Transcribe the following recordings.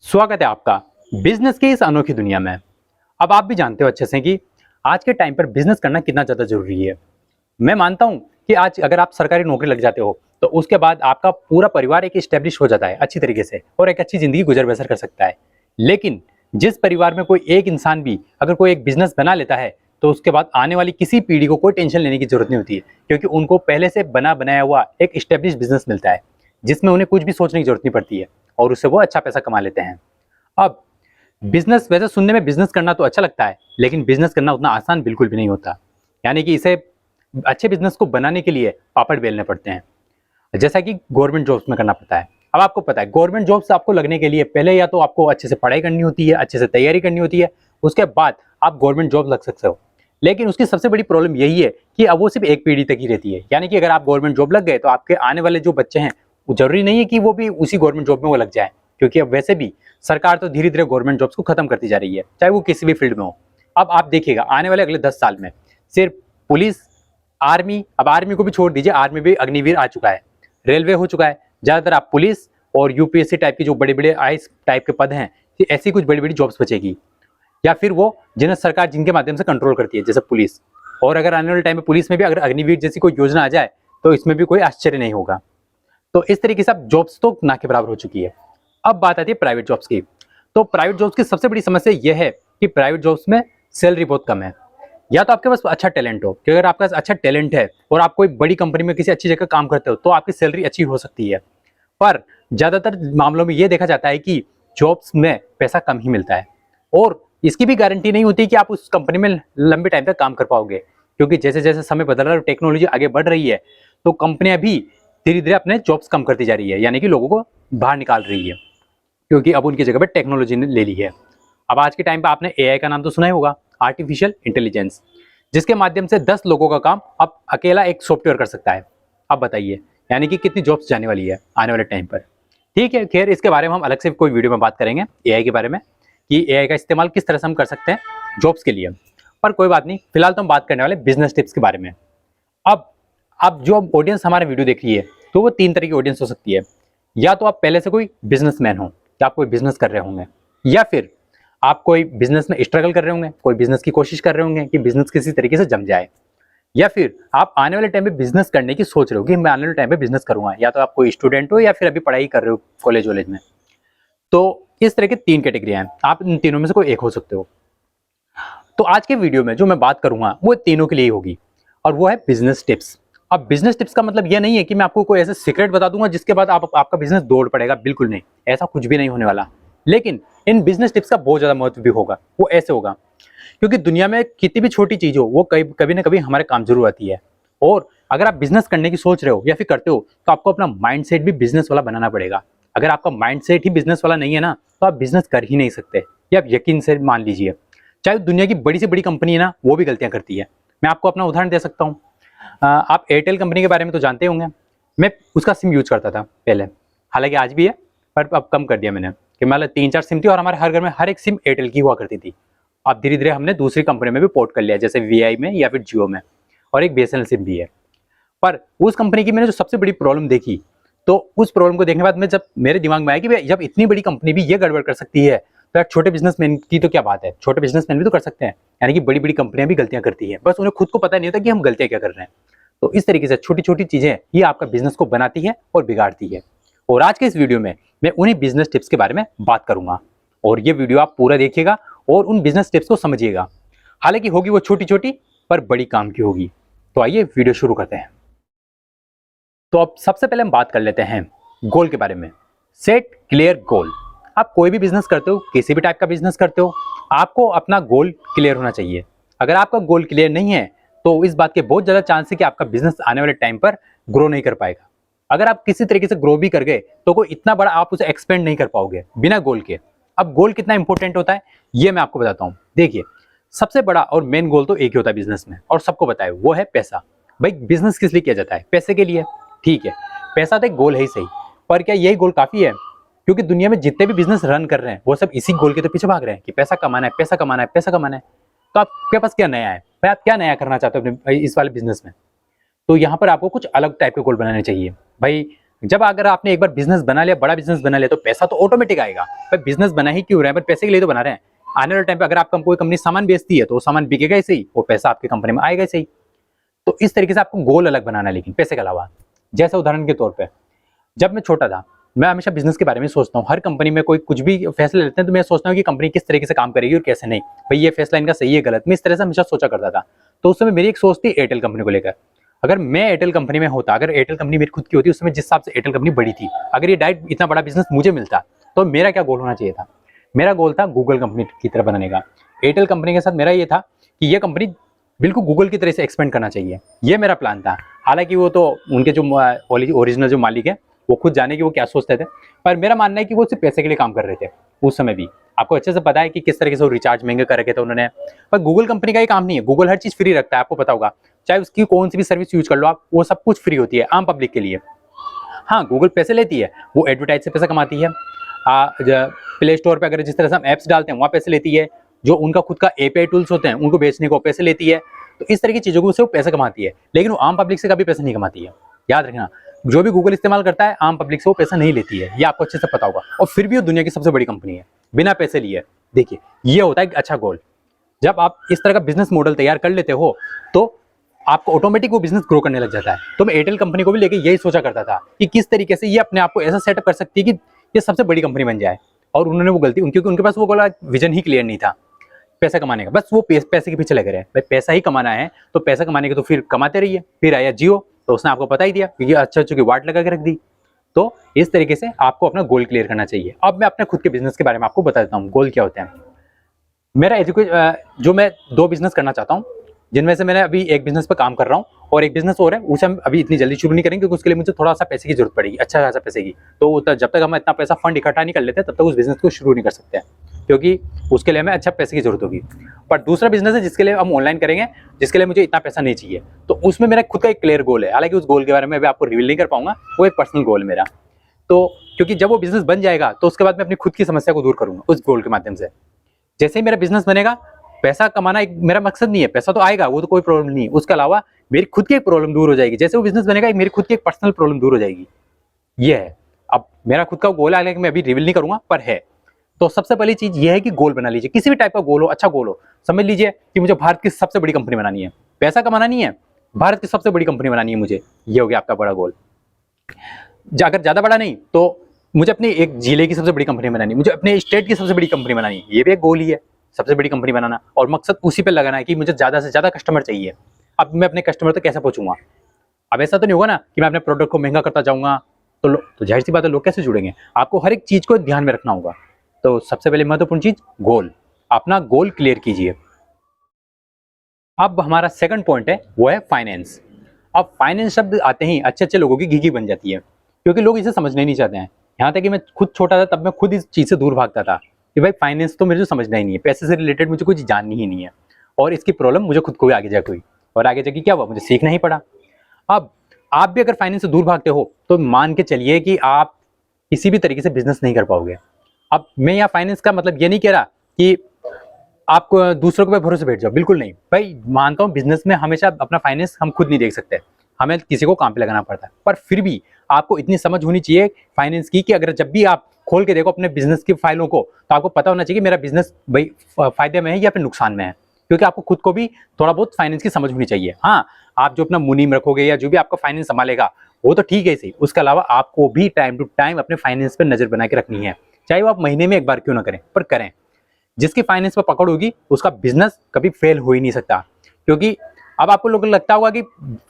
स्वागत है आपका बिजनेस की इस अनोखी दुनिया में। अब आप भी जानते हो अच्छे से कि आज के टाइम पर बिजनेस करना कितना ज़्यादा ज़रूरी है। मैं मानता हूं कि आज अगर आप सरकारी नौकरी लग जाते हो तो उसके बाद आपका पूरा परिवार एक इस्टेब्लिश हो जाता है अच्छी तरीके से और एक अच्छी ज़िंदगी गुजर बसर कर सकता है। लेकिन जिस परिवार में कोई एक इंसान भी अगर कोई एक बिजनेस बना लेता है तो उसके बाद आने वाली किसी पीढ़ी को कोई टेंशन लेने की ज़रूरत नहीं होती है, क्योंकि उनको पहले से बना बनाया हुआ एक इस्टेब्लिश बिजनेस मिलता है जिसमें उन्हें कुछ भी सोचने की ज़रूरत नहीं पड़ती है और उससे वो अच्छा पैसा कमा लेते हैं। अब बिजनेस वैसे सुनने में बिजनेस करना तो अच्छा लगता है, लेकिन बिजनेस करना उतना आसान बिल्कुल भी नहीं होता। यानी कि इसे अच्छे बिजनेस को बनाने के लिए पापड़ बेलने पड़ते हैं, जैसा कि गवर्नमेंट जॉब्स में करना पड़ता है। अब आपको पता है गवर्नमेंट जॉब्स आपको लगने के लिए पहले या तो आपको अच्छे से पढ़ाई करनी होती है, अच्छे से तैयारी करनी होती है, उसके बाद आप गवर्नमेंट जॉब लग सकते हो। लेकिन उसकी सबसे बड़ी प्रॉब्लम यही है कि अब वो सिर्फ एक पीढ़ी तक ही रहती है। यानी कि अगर आप गवर्नमेंट जॉब लग गए तो आपके आने वाले जो बच्चे हैं वो जरूरी नहीं है कि वो भी उसी गवर्नमेंट जॉब में वो लग जाए, क्योंकि अब वैसे भी सरकार तो धीरे धीरे गवर्नमेंट जॉब्स को खत्म करती जा रही है, चाहे वो किसी भी फील्ड में हो। अब आप देखिएगा आने वाले अगले 10 साल में सिर्फ पुलिस, आर्मी, अब आर्मी को भी छोड़ दीजिए, आर्मी भी अग्निवीर आ चुका है, रेलवे हो चुका है, ज्यादातर आप पुलिस और यूपीएससी टाइप की जो बड़े बड़े आईएएस टाइप के पद हैं, ऐसी कुछ बड़ी बड़ी जॉब्स बचेगी। या फिर वो जिन्हें सरकार जिनके माध्यम से कंट्रोल करती है, जैसे पुलिस। और अगर आने वाले टाइम में पुलिस में भी अगर अग्निवीर जैसी कोई योजना आ जाए तो इसमें भी कोई आश्चर्य नहीं होगा। तो इस तरीके से अब जॉब्स तो ना के बराबर हो चुकी है। अब बात आती है प्राइवेट जॉब्स की। तो प्राइवेट जॉब्स की सबसे बड़ी समस्या यह है कि प्राइवेट जॉब्स में सैलरी बहुत कम है। या तो आपके पास अच्छा टैलेंट हो, कि अगर आपके पास अच्छा टैलेंट है और आप कोई बड़ी कंपनी में किसी अच्छी जगह काम करते हो तो आपकी सैलरी अच्छी हो सकती है। पर ज्यादातर मामलों में यह देखा जाता है कि जॉब्स में पैसा कम ही मिलता है और इसकी भी गारंटी नहीं होती कि आप उस कंपनी में लंबे टाइम तक काम कर पाओगे, क्योंकि जैसे जैसे समय बदल रहा है और टेक्नोलॉजी आगे बढ़ रही है तो कंपनियां भी धीरे धीरे अपने जॉब्स कम करती जा रही है, यानी कि लोगों को बाहर निकाल रही है, क्योंकि अब उनकी जगह पर टेक्नोलॉजी ने ले ली है। अब आज के टाइम पे आपने एआई का नाम तो सुना ही होगा, आर्टिफिशियल इंटेलिजेंस, जिसके माध्यम से 10 लोगों का काम अब अकेला एक सॉफ्टवेयर कर सकता है। अब बताइए यानी कि कितनी जॉब्स जाने वाली है आने वाले टाइम पर। ठीक है, खैर इसके बारे में हम अलग से कोई वीडियो में बात करेंगे एआई के बारे में, कि एआई का इस्तेमाल किस तरह से हम कर सकते हैं जॉब्स के लिए। पर कोई बात नहीं, फिलहाल तो हम बात करने वाले बिजनेस टिप्स के बारे में। अब जो ऑडियंस हमारा वीडियो देख रही है तो वो 3 तरह की ऑडियंस हो सकती है। या तो आप पहले से कोई बिजनेसमैन हो, या आप कोई बिजनेस कर रहे होंगे, या फिर आप कोई बिजनेस में स्ट्रगल कर रहे होंगे, कोई बिजनेस की कोशिश कर रहे होंगे कि बिजनेस किसी तरीके से जम जाए, या फिर आप आने वाले टाइम पे बिजनेस करने की सोच रहे हो कि मैं आने वाले टाइम पे बिजनेस करूंगा। या तो आप कोई स्टूडेंट हो या फिर अभी पढ़ाई कर रहे हो कॉलेज वॉलेज में। तो इस तरह के 3 कैटेगरी हैं, आप इन तीनों में से कोई एक हो सकते हो। तो आज के वीडियो में जो मैं बात करूंगा वो तीनों के लिए होगी, और वो है बिजनेस टिप्स। अब बिजनेस टिप्स का मतलब ये नहीं है कि मैं आपको कोई ऐसे सीक्रेट बता दूंगा जिसके बाद आपका बिजनेस दौड़ पड़ेगा, बिल्कुल नहीं, ऐसा कुछ भी नहीं होने वाला। लेकिन इन बिजनेस टिप्स का बहुत ज्यादा महत्व भी होगा। वो ऐसे होगा क्योंकि दुनिया में कितनी भी छोटी चीज हो वो कभी ना कभी हमारे काम जरूर आती है। और अगर आप बिजनेस करने की सोच रहे हो या फिर करते हो तो आपको अपना माइंडसेट भी बिजनेस वाला बनाना पड़ेगा। अगर आपका माइंडसेट ही बिजनेस वाला नहीं है ना तो आप बिजनेस कर ही नहीं सकते। ये आप यकीन से मान लीजिए, चाहे दुनिया की बड़ी से बड़ी कंपनी है ना वो भी गलतियां करती है। मैं आपको अपना उदाहरण दे सकता हूँ। आप एयरटेल कंपनी के बारे में तो जानते होंगे। मैं उसका सिम यूज करता था पहले, हालांकि आज भी है पर अब कम कर दिया मैंने, कि मतलब 3-4 सिम थी और हमारे हर घर में हर एक सिम एयरटेल की हुआ करती थी। अब धीरे धीरे हमने दूसरी कंपनी में भी पोर्ट कर लिया, जैसे वीआई में या फिर जियो में, और एक बीएसएनएल सिम भी है। पर उस कंपनी की मैंने जो सबसे बड़ी प्रॉब्लम देखी, तो उस प्रॉब्लम को देखने के बाद मैं जब मेरे दिमाग में आया कि जब इतनी बड़ी कंपनी भी ये गड़बड़ कर सकती है तो यार छोटे बिजनेसमैन की तो क्या बात है, छोटे बिजनेसमैन भी तो कर सकते हैं। यानी कि बड़ी बड़ी कंपनियां भी गलतियां करती है, बस उन्हें खुद को पता नहीं होता कि हम गलतियां क्या कर रहे हैं। तो इस तरीके से छोटी छोटी चीजें ये आपका बिजनेस को बनाती है और बिगाड़ती है। और आज के इस वीडियो में मैं उन्हीं बिजनेस टिप्स के बारे में बात करूंगा, और ये वीडियो आप पूरा देखिएगा और उन बिजनेस टिप्स को समझिएगा। हालांकि होगी वो छोटी छोटी पर बड़ी काम की होगी। तो आइए वीडियो शुरू करते हैं। तो अब सबसे पहले हम बात कर लेते हैं गोल के बारे में। Set clear goal. आप कोई भी बिजनेस करते हो, किसी भी टाइप का बिजनेस करते हो, आपको अपना गोल क्लियर होना चाहिए। अगर आपका गोल क्लियर नहीं है तो इस बात के बहुत ज्यादा चांस है कि आपका बिजनेस आने वाले टाइम पर ग्रो नहीं कर पाएगा। अगर आप किसी तरीके से ग्रो भी कर गए तो कोई इतना बड़ा आप उसे एक्सपेंड नहीं कर पाओगे बिना गोल के। अब गोल कितना इंपॉर्टेंट होता है ये मैं आपको बताता हूं। देखिए, सबसे बड़ा और मेन गोल तो एक ही होता है बिजनेस में, और सबको पता है, वो है पैसा। भाई बिजनेस किस लिए किया जाता है? पैसे के लिए। ठीक है, पैसा तो एक गोल है ही सही, पर क्या यही गोल काफी है? क्योंकि दुनिया में जितने भी बिजनेस रन कर रहे हैं वो सब इसी गोल के तो पीछे भाग रहे हैं कि पैसा कमाना है, पैसा कमाना है, पैसा कमाना है। तो आपके पास क्या नया है भाई? आप क्या नया करना चाहते हो अपने इस वाले बिजनेस में? तो यहाँ पर आपको कुछ अलग टाइप के गोल बनाने चाहिए। भाई जब अगर आपने एक बार बिजनेस बना लिया, बड़ा बिजनेस बना लिया, तो पैसा तो ऑटोमेटिक आएगा। पर बिजनेस बना ही क्यों रहे हैं, पर पैसे के लिए तो बना रहे हैं। आने वाले टाइम पे अगर आपको कोई कंपनी सामान बेचती है तो वो सामान बिकेगा ही सही, वो पैसा आपकी कंपनी में आएगा ही सही। तो इस तरीके से आपको गोल अलग बनाना है, लेकिन पैसे के अलावा। जैसे उदाहरण के तौर पे, जब मैं छोटा था, मैं हमेशा बिजनेस के बारे में सोचता हूँ। हर कंपनी में कोई कुछ भी फैसले लेते हैं तो मैं सोचता हूँ कि कंपनी किस तरीके से काम करेगी और कैसे नहीं, भाई ये फैसला इनका सही है गलत, मैं इस तरह से हमेशा सोचा करता था। तो उस समय मेरी एक सोच थी एयरटेल कंपनी को लेकर। अगर मैं एयरटेल कंपनी में होता, अगर एयरटेल कंपनी मेरी खुद की होती, उस समय जिस हिसाब से एयरटेल कंपनी बड़ी थी, अगर ये डायरेक्ट इतना बड़ा बिजनेस मुझे मिलता, तो मेरा क्या गोल होना चाहिए था? मेरा गोल था गूगल कंपनी की तरह बनने का। एयरटेल कंपनी के साथ मेरा ये था कि ये कंपनी बिल्कुल गूगल की तरह से एक्सपेंड करना चाहिए, ये मेरा प्लान था। हालांकि वो तो उनके जो ओरिजिनल जो मालिक है वो खुद जाने कि वो क्या सोचते थे, पर मेरा मानना है कि वो सिर्फ पैसे के लिए काम कर रहे थे उस समय भी। आपको अच्छे से पता है कि किस तरीके से वो रिचार्ज महंगे कर रखे थे उन्होंने। पर गूगल कंपनी का ये काम नहीं है, गूगल हर चीज़ फ्री रखता है, आपको पता होगा। चाहे उसकी कौन सी भी सर्विस यूज कर लो आप, वो सब कुछ फ्री होती है आम पब्लिक के लिए। हाँ, गूगल पैसे लेती है, वो एडवर्टाइज से पैसा कमाती है। प्ले स्टोर पे अगर जिस तरह से हम ऐप्स डालते हैं वहाँ पैसे लेती है। जो उनका खुद का एपीआई टूल्स होते हैं उनको बेचने को पैसे लेती है। तो इस तरह की चीज़ों को उससे वो पैसा कमाती है, लेकिन वो आम पब्लिक से कभी पैसा नहीं कमाती है। याद रखना, जो भी गूगल इस्तेमाल करता है आम पब्लिक से वो पैसा नहीं लेती है, ये आपको अच्छे से पता होगा। और फिर भी वो दुनिया की सबसे बड़ी कंपनी है बिना पैसे लिए। देखिए, ये होता है एक अच्छा गोल। जब आप इस तरह का बिजनेस मॉडल तैयार कर लेते हो तो आपको ऑटोमेटिक वो बिजनेस ग्रो करने लग जाता है। तो मैं एयरटेल कंपनी को भी लेके यही सोचा करता था कि किस तरीके से ये अपने आप को ऐसा सेटअप कर सकती है कि ये सबसे बड़ी कंपनी बन जाए। और उन्होंने वो गलती, क्योंकि उनके पास वो गोला विजन ही क्लियर नहीं था पैसा कमाने का, बस वो पैसे के पीछे लगे रहे। भाई पैसा ही कमाना है तो पैसा कमाने के तो फिर कमाते रहिए। फिर आया जियो, तो उसने आपको पता ही दिया क्योंकि अच्छा की वाट लगा के रख दी। तो इस तरीके से आपको अपना गोल क्लियर करना चाहिए। अब मैं अपने खुद के बिजनेस के बारे में आपको बता देता हूँ गोल क्या होते हैं। मेरा जो मैं 2 बिजनेस करना चाहता हूँ, जिनमें से मैंने अभी एक बिजनेस पे काम कर रहा हूँ और एक बिजनेस और है, उसे हम अभी इतनी जल्दी शुरू नहीं करेंगे क्योंकि उसके लिए मुझे थोड़ा सा पैसे की जरूरत पड़ेगी, अच्छा खासा पैसे की। तो जब तक हम इतना पैसा फंड इकट्ठा नहीं कर लेते तब तक उस बिजनेस को शुरू नहीं कर सकते, क्योंकि उसके लिए हमें अच्छा पैसे की जरूरत होगी। पर दूसरा बिजनेस है जिसके लिए हम ऑनलाइन करेंगे, जिसके लिए मुझे इतना पैसा नहीं चाहिए। तो उसमें मेरा खुद का एक क्लियर गोल है, हालांकि उस गोल के बारे में अभी आपको रिवील नहीं कर पाऊंगा, वो एक पर्सनल गोल है मेरा। तो क्योंकि जब वो बिजनेस बन जाएगा तो उसके बाद मैं अपनी खुद की समस्या को दूर करूंगा उस गोल के माध्यम से। जैसे ही मेरा बिजनेस बनेगा, पैसा कमाना एक मेरा मकसद नहीं है, पैसा तो आएगा, वो तो कोई प्रॉब्लम नहीं है। उसके अलावा मेरी खुद की एक प्रॉब्लम दूर हो जाएगी। जैसे वो बिजनेस बनेगा, मेरी खुद की एक पर्सनल प्रॉब्लम दूर हो जाएगी। ये है, अब मेरा खुद का गोल है कि मैं अभी रिवील नहीं करूंगा, पर है। तो सबसे पहली चीज ये है कि गोल बना लीजिए, किसी भी टाइप का गोल हो, अच्छा गोल हो। समझ लीजिए कि मुझे भारत की सबसे बड़ी कंपनी बनानी है, पैसा कमाना नहीं है, भारत की सबसे बड़ी कंपनी बनानी है मुझे। ये हो गया आपका बड़ा गोल। अगर ज्यादा बड़ा नहीं तो मुझे अपनी एक जिले की सबसे बड़ी कंपनी बनानी है, मुझे अपने स्टेट की सबसे बड़ी कंपनी बनानी है, ये भी एक गोल ही है, सबसे बड़ी कंपनी बनाना। और मकसद उसी पे लगाना है कि मुझे ज्यादा से ज्यादा कस्टमर चाहिए। अब मैं अपने कस्टमर तक कैसे पहुंचूंगा? अब ऐसा तो नहीं होगा ना कि मैं अपने प्रोडक्ट को महंगा करता जाऊंगा तो जाहिर सी बात है लोग कैसे जुड़ेंगे। आपको हर एक चीज को ध्यान में रखना होगा। तो सबसे पहले महत्वपूर्ण चीज गोल, अपना गोल क्लियर कीजिए। अब हमारा सेकंड पॉइंट है वो है फाइनेंस। अब फाइनेंस शब्द आते ही अच्छे अच्छे लोगों की घिघी बन जाती है, क्योंकि लोग इसे समझने नहीं चाहते हैं। यहाँ तक कि मैं खुद छोटा था तब मैं खुद इस चीज से दूर भागता था कि भाई फाइनेंस तो मुझे समझना ही नहीं है, पैसे से रिलेटेड मुझे कुछ जाननी ही नहीं है, और इसकी प्रॉब्लम मुझे खुद को भी आगे जाके हुई, और आगे जाके क्या हुआ, मुझे सीखना ही पड़ा। अब आप भी अगर फाइनेंस से दूर भागते हो तो मान के चलिए कि आप किसी भी तरीके से बिजनेस नहीं कर पाओगे। अब मैं यहाँ फाइनेंस का मतलब ये नहीं कह रहा कि आप दूसरों के भरोसे बैठ जाओ, बिल्कुल नहीं भाई। मानता हूँ बिजनेस में हमेशा अपना फाइनेंस हम खुद नहीं देख सकते, हमें किसी को काम पे लगाना पड़ता है। पर फिर भी आपको इतनी समझ होनी चाहिए फाइनेंस की कि अगर जब भी आप खोल के देखो अपने बिजनेस की फाइलों को, तो आपको पता होना चाहिए कि मेरा बिजनेस भाई फायदे में है या फिर नुकसान में है, क्योंकि आपको खुद को भी थोड़ा बहुत फाइनेंस की समझ होनी चाहिए। हाँ, आप जो अपना मुनीम रखोगे या जो भी आपका फाइनेंस संभालेगा वो तो ठीक है सही, उसके अलावा आपको भी टाइम टू टाइम अपने फाइनेंस पर नजर बना के रखनी है, चाहे वो आप महीने में एक बार क्यों ना करें, पर करें। जिसकी फाइनेंस पर पकड़ होगी उसका बिजनेस कभी फेल हो ही नहीं सकता। क्योंकि अब आपको लोगों को लगता होगा कि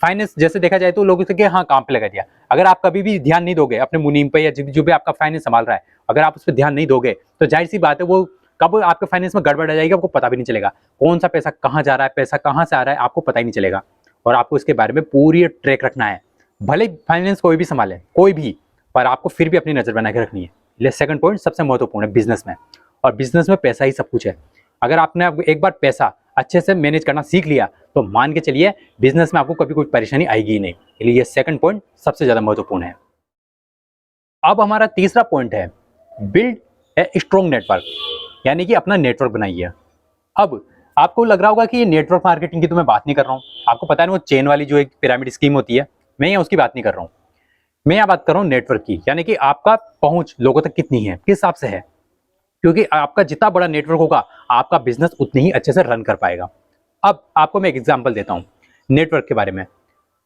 फाइनेंस जैसे देखा जाए तो लोगों से कि हाँ काम पे लगा दिया, अगर आप कभी भी ध्यान नहीं दोगे अपने मुनीम पे या जो भी आपका फाइनेंस संभाल रहा है, अगर आप उस पर ध्यान नहीं दोगे तो जाहिर सी बात है वो कब आपके फाइनेंस में गड़बड़ आ जाएगी, आपको पता भी नहीं चलेगा। कौन सा पैसा कहाँ जा रहा है, पैसा कहाँ से आ रहा है, आपको पता ही नहीं चलेगा। और आपको इसके बारे में पूरी ट्रैक रखना है। भले फाइनेंस कोई भी संभाले, कोई भी, पर आपको फिर भी अपनी नजर बना के रखनी है। इसलिए सेकंड पॉइंट सबसे महत्वपूर्ण है बिजनेस में, और बिजनेस में पैसा ही सब कुछ है। अगर आपने एक बार पैसा अच्छे से मैनेज करना सीख लिया तो मान के चलिए बिजनेस में आपको कभी कोई परेशानी आएगी ही नहीं। इसलिए ये सेकंड पॉइंट सबसे ज्यादा महत्वपूर्ण है। अब हमारा तीसरा पॉइंट है बिल्ड ए स्ट्रॉन्ग नेटवर्क, यानी कि अपना नेटवर्क बनाइए। अब आपको लग रहा होगा कि ये नेटवर्क मार्केटिंग की तो मैं बात नहीं कर रहा हूँ, आपको पता है ना वो चेन वाली जो एक पिरामिड स्कीम होती है, मैं यहाँ उसकी बात नहीं कर रहा हूँ। मैं यहाँ बात कर रहा हूँ नेटवर्क की, यानी कि आपका पहुंच लोगों तक कितनी है, किस हिसाब से है। क्योंकि आपका जितना बड़ा नेटवर्क होगा, आपका बिजनेस उतनी ही अच्छे से रन कर पाएगा। अब आपको मैं एक एग्जांपल देता हूँ नेटवर्क के बारे में।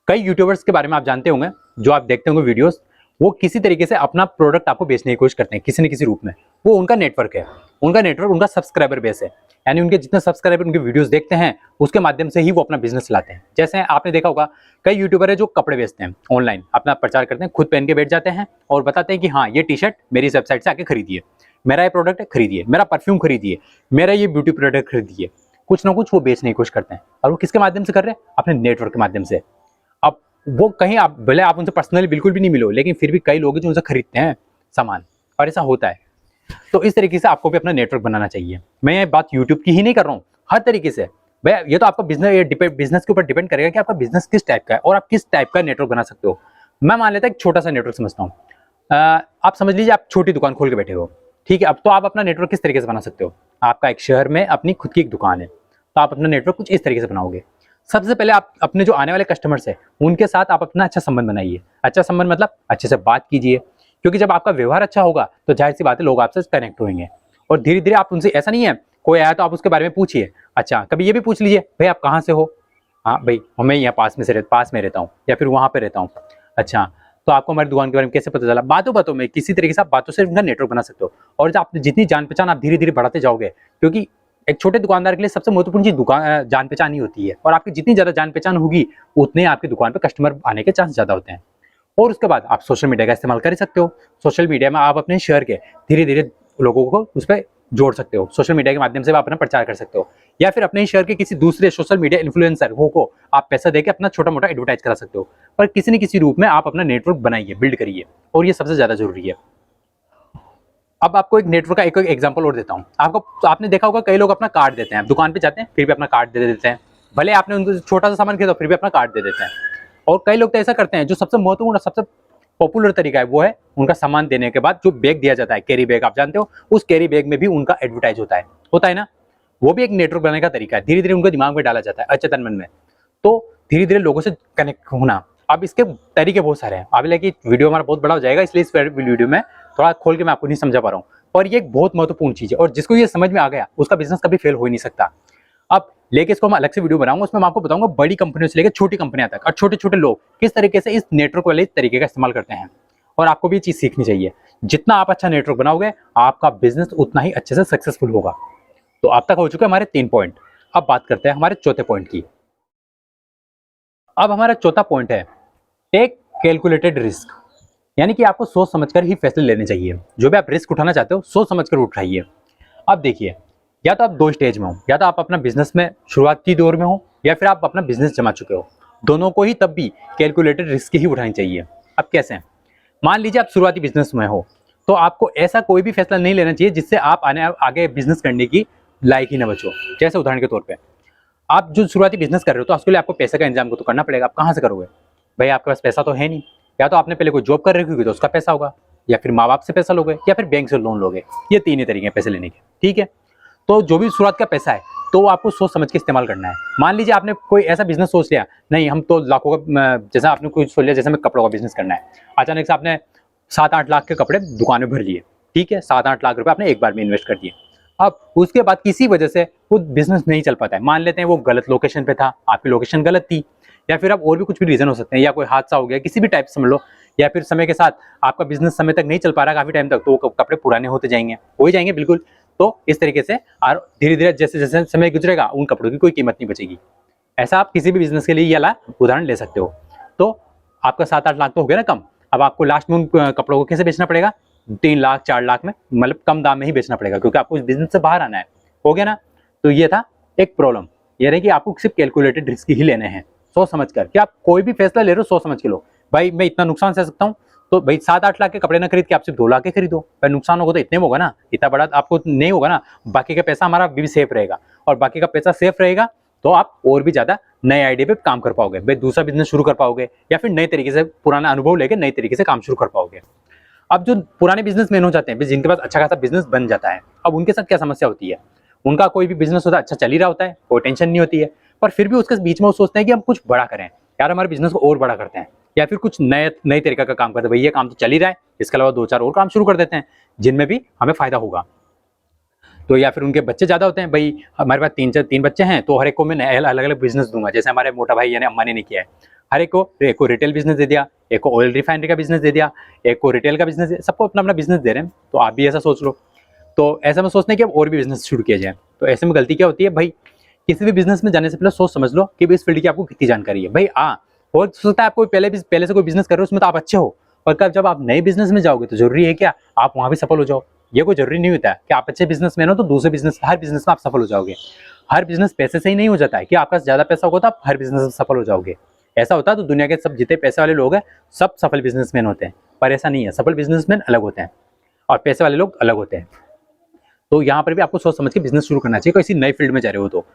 कई यूट्यूबर्स के बारे में आप जानते होंगे, जो आप देखते होंगे वीडियोस, वो किसी तरीके से अपना प्रोडक्ट आपको बेचने की कोशिश करते हैं किसी न किसी रूप में। वो उनका नेटवर्क है, उनका नेटवर्क उनका सब्सक्राइबर बेस है, यानी उनके जितने सब्सक्राइबर उनके वीडियोस देखते हैं उसके माध्यम से ही वो अपना बिजनेस चलाते हैं। जैसे आपने देखा होगा कई यूट्यूबर है जो कपड़े बेचते हैं, ऑनलाइन अपना प्रचार करते हैं, खुद पहन के बैठ जाते हैं और बताते हैं कि हाँ ये टी शर्ट मेरी इस वेबसाइट से आके खरीदिए, मेरा ये प्रोडक्ट है खरीदिए, मेरा परफ्यूम खरीदिए, मेरा ये ब्यूटी प्रोडक्ट खरीदिए। कुछ ना कुछ वो बेचने की कोशिश करते हैं, और वो किसके माध्यम से कर रहे हैं, अपने नेटवर्क के माध्यम से। अब वो कहीं आप भले आप उनसे पर्सनली बिल्कुल भी नहीं मिलो, लेकिन फिर भी कई लोग हैं जो उनसे खरीदते हैं सामान, और ऐसा होता है। तो इस तरीके से आपको भी अपना नेटवर्क बनाना चाहिए। मैं ये बात यूट्यूब की ही नहीं कर रहा हूँ, हर तरीके से। भैया ये तो आपका बिजनेस के ऊपर डिपेंड करेगा कि आपका बिजनेस किस टाइप का है और आप किस टाइप का नेटवर्क बना सकते हो। मैं मान लेता हूँ एक छोटा सा नेटवर्क समझता हूँ। आप समझ लीजिए आप छोटी दुकान खोल के बैठे हो, ठीक है। अब तो आप अपना नेटवर्क किस तरीके से बना सकते हो, आपका एक शहर में अपनी खुद की एक दुकान है, तो आप अपना नेटवर्क कुछ इस तरीके से बनाओगे। सबसे पहले आप अपने जो आने वाले कस्टमर्स हैं उनके साथ आप अपना अच्छा संबंध बनाइए। अच्छा संबंध मतलब अच्छे से बात कीजिए, क्योंकि जब आपका व्यवहार अच्छा होगा तो जाहिर सी बात है लोग आपसे कनेक्ट होंगे। और धीरे धीरे आप उनसे, ऐसा नहीं है कोई आया तो आप उसके बारे में पूछिए, अच्छा कभी ये भी पूछ लीजिए भाई आप कहाँ से हो, हाँ भाई मैं यहाँ पास में रहता हूँ या फिर वहाँ पे रहता हूँ। अच्छा तो आपको हमारी दुकान के बारे में कैसे पता चला, बातों में किसी तरीके से आप बातों से उनका नेटवर्क बना सकते हो। और जब आप जितनी जान पहचान आप धीरे धीरे बढ़ाते जाओगे, क्योंकि एक छोटे दुकानदार के लिए सबसे महत्वपूर्ण चीज दुकान जान पहचान ही होती है, और आपकी जितनी ज्यादा जान पहचान होगी उतने आपकी दुकान पे कस्टमर आने के चांस ज्यादा होते हैं। और उसके बाद आप सोशल मीडिया का इस्तेमाल कर सकते हो। सोशल मीडिया में आप अपने शहर के धीरे धीरे लोगों को उस पर जोड़ सकते हो। सोशल मीडिया के माध्यम से आप अपना प्रचार कर सकते हो, या फिर अपने ही शहर के किसी दूसरे सोशल मीडिया इन्फ्लुएंसर को आप पैसा देकर अपना छोटा मोटा एडवर्टाइज करा सकते हो। पर किसी न किसी रूप में आप अपना नेटवर्क बनाइए, बिल्ड करिए, और ये सबसे ज्यादा जरूरी है। अब आपको एक नेटवर्क का एक एग्जांपल और देता हूँ। आपने देखा होगा कई लोग अपना कार्ड देते हैं, दुकान पे जाते हैं फिर भी अपना कार्ड दे देते हैं, भले आपने उनको छोटा सा सामान खरीदा फिर भी अपना कार्ड दे देते हैं। और कई लोग तो ऐसा करते हैं, जो सबसे महत्वपूर्ण सबसे पॉपुलर तरीका है वो है उनका सामान देने के बाद जो बैग दिया जाता है, कैरी बैग, आप जानते हो, उस कैरी बैग में भी उनका एडवर्टाइज होता है ना। वो भी एक नेटवर्क बनाने का तरीका है, धीरे धीरे उनके दिमाग में डाला जाता है, अचेतन मन में। तो धीरे धीरे लोगों से कनेक्ट होना। अब इसके तरीके बहुत सारे हैं, अब लेकिन वीडियो हमारा बहुत बड़ा हो जाएगा, इसलिए इस वीडियो में थोड़ा खोल के मैं आपको नहीं समझा पा रहा हूँ। और ये एक बहुत महत्वपूर्ण चीज है, और जिसको ये समझ में आ गया उसका बिजनेस कभी फेल हो ही नहीं सकता। अब लेके इसको मैं अलग से वीडियो बनाऊंगा, उसमें मैं आपको बताऊंगा बड़ी कंपनियों से लेकर छोटी कंपनियां तक और छोटे छोटे लोग किस तरीके से इस नेटवर्क वाले तरीके का इस्तेमाल करते हैं। और आपको भी ये चीज सीखनी चाहिए, जितना आप अच्छा नेटवर्क बनाओगे आपका बिजनेस उतना ही अच्छे से सक्सेसफुल होगा। तो अब तक हो चुके हमारे 3 पॉइंट। अब बात करते हैं हमारे चौथे पॉइंट की। अब हमारा चौथा पॉइंट है टेक कैलकुलेटेड रिस्क, यानी कि आपको सोच समझकर ही फैसले लेने चाहिए। जो भी आप रिस्क उठाना चाहते हो सोच समझकर उठाइए। अब देखिए, या तो आप 2 स्टेज में हो, या तो आप अपना बिजनेस में शुरुआती दौर में हो, या फिर आप अपना बिजनेस जमा चुके हो। दोनों को ही तब भी कैलकुलेटेड रिस्क ही उठानी चाहिए। अब कैसे, मान लीजिए आप शुरुआती बिजनेस में हो, तो आपको ऐसा कोई भी फैसला नहीं लेना चाहिए जिससे आप आगे बिजनेस करने की लायक ही ना बचो। जैसे उदाहरण के तौर पे आप जो शुरुआती बिजनेस कर रहे हो, तो उसके लिए आपको पैसे का इंतजाम तो करना पड़ेगा। आप कहाँ से करोगे भाई, आपके पास पैसा तो है नहीं। या तो आपने पहले कोई जॉब कर रखी होगी तो उसका पैसा होगा, या फिर माँ बाप से पैसा लोगे, या फिर बैंक से लोन लोगे। ये 3 ही तरीके हैं पैसे लेने के, ठीक है। तो जो भी शुरुआत का पैसा है तो आपको सोच समझ के इस्तेमाल करना है। मान लीजिए आपने कोई ऐसा बिजनेस सोच लिया, नहीं हम तो लाखों का, जैसा आपने कोई सोच लिया जैसे मैं कपड़ों का बिजनेस करना है, अचानक से आपने 7-8 लाख के कपड़े दुकान में भर लिए, ठीक है। 7-8 लाख रुपए आपने एक बार में इन्वेस्ट कर दिए। अब उसके बाद किसी वजह से वो बिजनेस नहीं चल पाता है, मान लेते हैं वो गलत लोकेशन पे था, आपकी लोकेशन गलत थी, या फिर अब और भी कुछ भी रीजन हो सकते हैं, या कोई हादसा हो गया किसी भी टाइप से समझ लो, या फिर समय के साथ आपका बिजनेस समय तक नहीं चल पा रहा काफी टाइम तक, तो वो कपड़े पुराने होते जाएंगे, हो ही जाएंगे बिल्कुल। तो इस तरीके से और धीरे धीरे जैसे जैसे समय गुजरेगा उन कपड़ों की कोई कीमत नहीं बचेगी। ऐसा आप किसी भी बिजनेस के लिए ये वाला उदाहरण ले सकते हो। तो आपका 7-8 लाख तो हो गया ना कम, अब आपको लास्ट में उन कपड़ों को कैसे बेचना पड़ेगा, 3 लाख 4 लाख में, मतलब कम दाम में ही बेचना पड़ेगा, क्योंकि आपको इस बिजनेस से बाहर आना है। हो गया ना। तो ये था एक प्रॉब्लम, ये रही कि आपको सिर्फ कैलकुलेटेड रिस्क ही लेने हैं, सोच समझ कर। कि आप कोई भी फैसला ले रहे हो सोच समझ के लो। भाई मैं इतना नुकसान सह सकता हूँ, तो भाई 7-8 लाख के कपड़े ना खरीद के आप सिर्फ 2 लाख के खरीदो। भाई नुकसान होगा तो इतने में होगा ना, इतना बड़ा आपको नहीं होगा ना। बाकी का पैसा हमारा भी सेफ रहेगा, और बाकी का पैसा सेफ रहेगा तो आप और भी ज्यादा नए आइडिया पे काम कर पाओगे, भाई दूसरा बिजनेस शुरू कर पाओगे, या फिर नए तरीके से पुराना अनुभव लेके नए तरीके से काम शुरू कर पाओगे। अब जो पुराने बिजनेसमैन हो जाते हैं, जिनके पास अच्छा खासा बिजनेस बन जाता है, अब उनके साथ क्या समस्या होती है, उनका कोई भी बिजनेस होता है अच्छा चल ही रहा होता है, कोई टेंशन नहीं होती है, पर फिर भी उसके बीच में वो सोचते हैं कि हम कुछ बड़ा करें, यार हमारे बिजनेस को और बड़ा करते हैं, या फिर कुछ नए तरीका का काम करते हैं, भाई ये काम तो चल ही रहा है, इसके अलावा 2-4 और काम शुरू कर देते हैं जिनमें भी हमें फायदा होगा। तो या फिर उनके बच्चे ज़्यादा होते हैं, भाई हमारे पास 3 बच्चे हैं तो हर एक को मैं अलग-अलग बिज़नेस दूँगा, जैसे हमारे मोटा भाई यानी अम्मा ने किया है। हर एक को रिटेल बिज़नेस दे दिया, एक को ऑयल रिफाइनरी का बिज़नेस दे दिया, एक को रिटेल का बिज़नेस, सबको अपना-अपना बिज़नेस दे रहे हैं। तो आप भी ऐसा सोच लो। तो ऐसा में सोचना है कि अब और भी बिज़नेस शुरू किया जाए। तो ऐसे में गलती क्या होती है, भाई किसी भी बिज़नेस में जाने से पहले सोच समझ लो कि भाई इस फील्ड की आपको कितनी जानकारी है। भाई हो सकता है आप कोई पहले से कोई बिज़नेस कर रहे हो उसमें तो आप अच्छे हो, और कल जब आप नए बिज़नेस में जाओगे तो ज़रूरी है क्या आप वहाँ भी सफल हो जाओ। ये कोई ज़रूरी नहीं होता है कि आप अच्छे बिज़नेसमैन हो तो दूसरे हर बिज़नेस में आप सफल हो जाओगे। हर बिज़नेस पैसे से ही नहीं हो जाता है कि आपके पास ज़्यादा पैसा होगा तो आप हर बिज़नेस में सफल हो जाओगे। ऐसा होता है तो दुनिया के सब जितने पैसे वाले लोग हैं सब सफल बिज़नेसमैन होते हैं, पर ऐसा नहीं है। सफल बिज़नेसमैन अलग होते हैं और पैसे वाले लोग अलग होते हैं। तो यहाँ पर भी आपको सोच समझ के बिज़नेस शुरू करना चाहिए। किसी नई फील्ड में जा रहे हो तो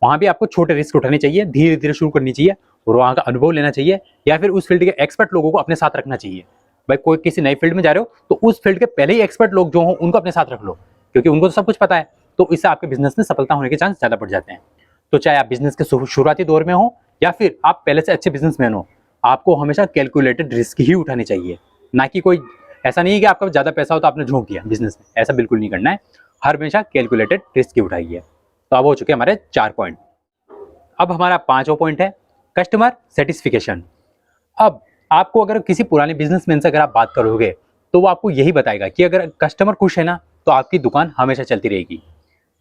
वहाँ भी आपको छोटे रिस्क उठाने चाहिए, धीरे-धीरे शुरू करनी चाहिए और वहाँ का अनुभव लेना चाहिए, या फिर उस फील्ड के एक्सपर्ट लोगों को अपने साथ रखना चाहिए। भाई कोई किसी नई फील्ड में जा रहे हो तो उस फील्ड के पहले ही एक्सपर्ट लोग जो हों उनको अपने साथ रख लो, क्योंकि उनको तो सब कुछ पता है। तो इससे आपके बिज़नेस में सफलता होने के चांस ज़्यादा बढ़ जाते हैं। तो चाहे आप बिज़नेस के शुरुआती दौर में हो या फिर आप पहले से अच्छे बिज़नेसमैन हो, आपको हमेशा कैलकुलेटेड रिस्क ही उठाने चाहिए। ना कि कोई ऐसा नहीं है कि आपका ज़्यादा पैसा हो तो आपने झोंक दिया बिज़नेस में, ऐसा बिल्कुल नहीं करना है। हर हमेशा कैलकुलेटेड रिस्क ही उठाइए। तो अब हो चुके हमारे 4 पॉइंट। अब हमारा 5वां पॉइंट है कस्टमर सेटिस्फिकेशन। अब आपको अगर किसी पुराने बिजनेसमैन से अगर आप बात करोगे तो वो आपको यही बताएगा कि अगर कस्टमर खुश है ना तो आपकी दुकान हमेशा चलती रहेगी।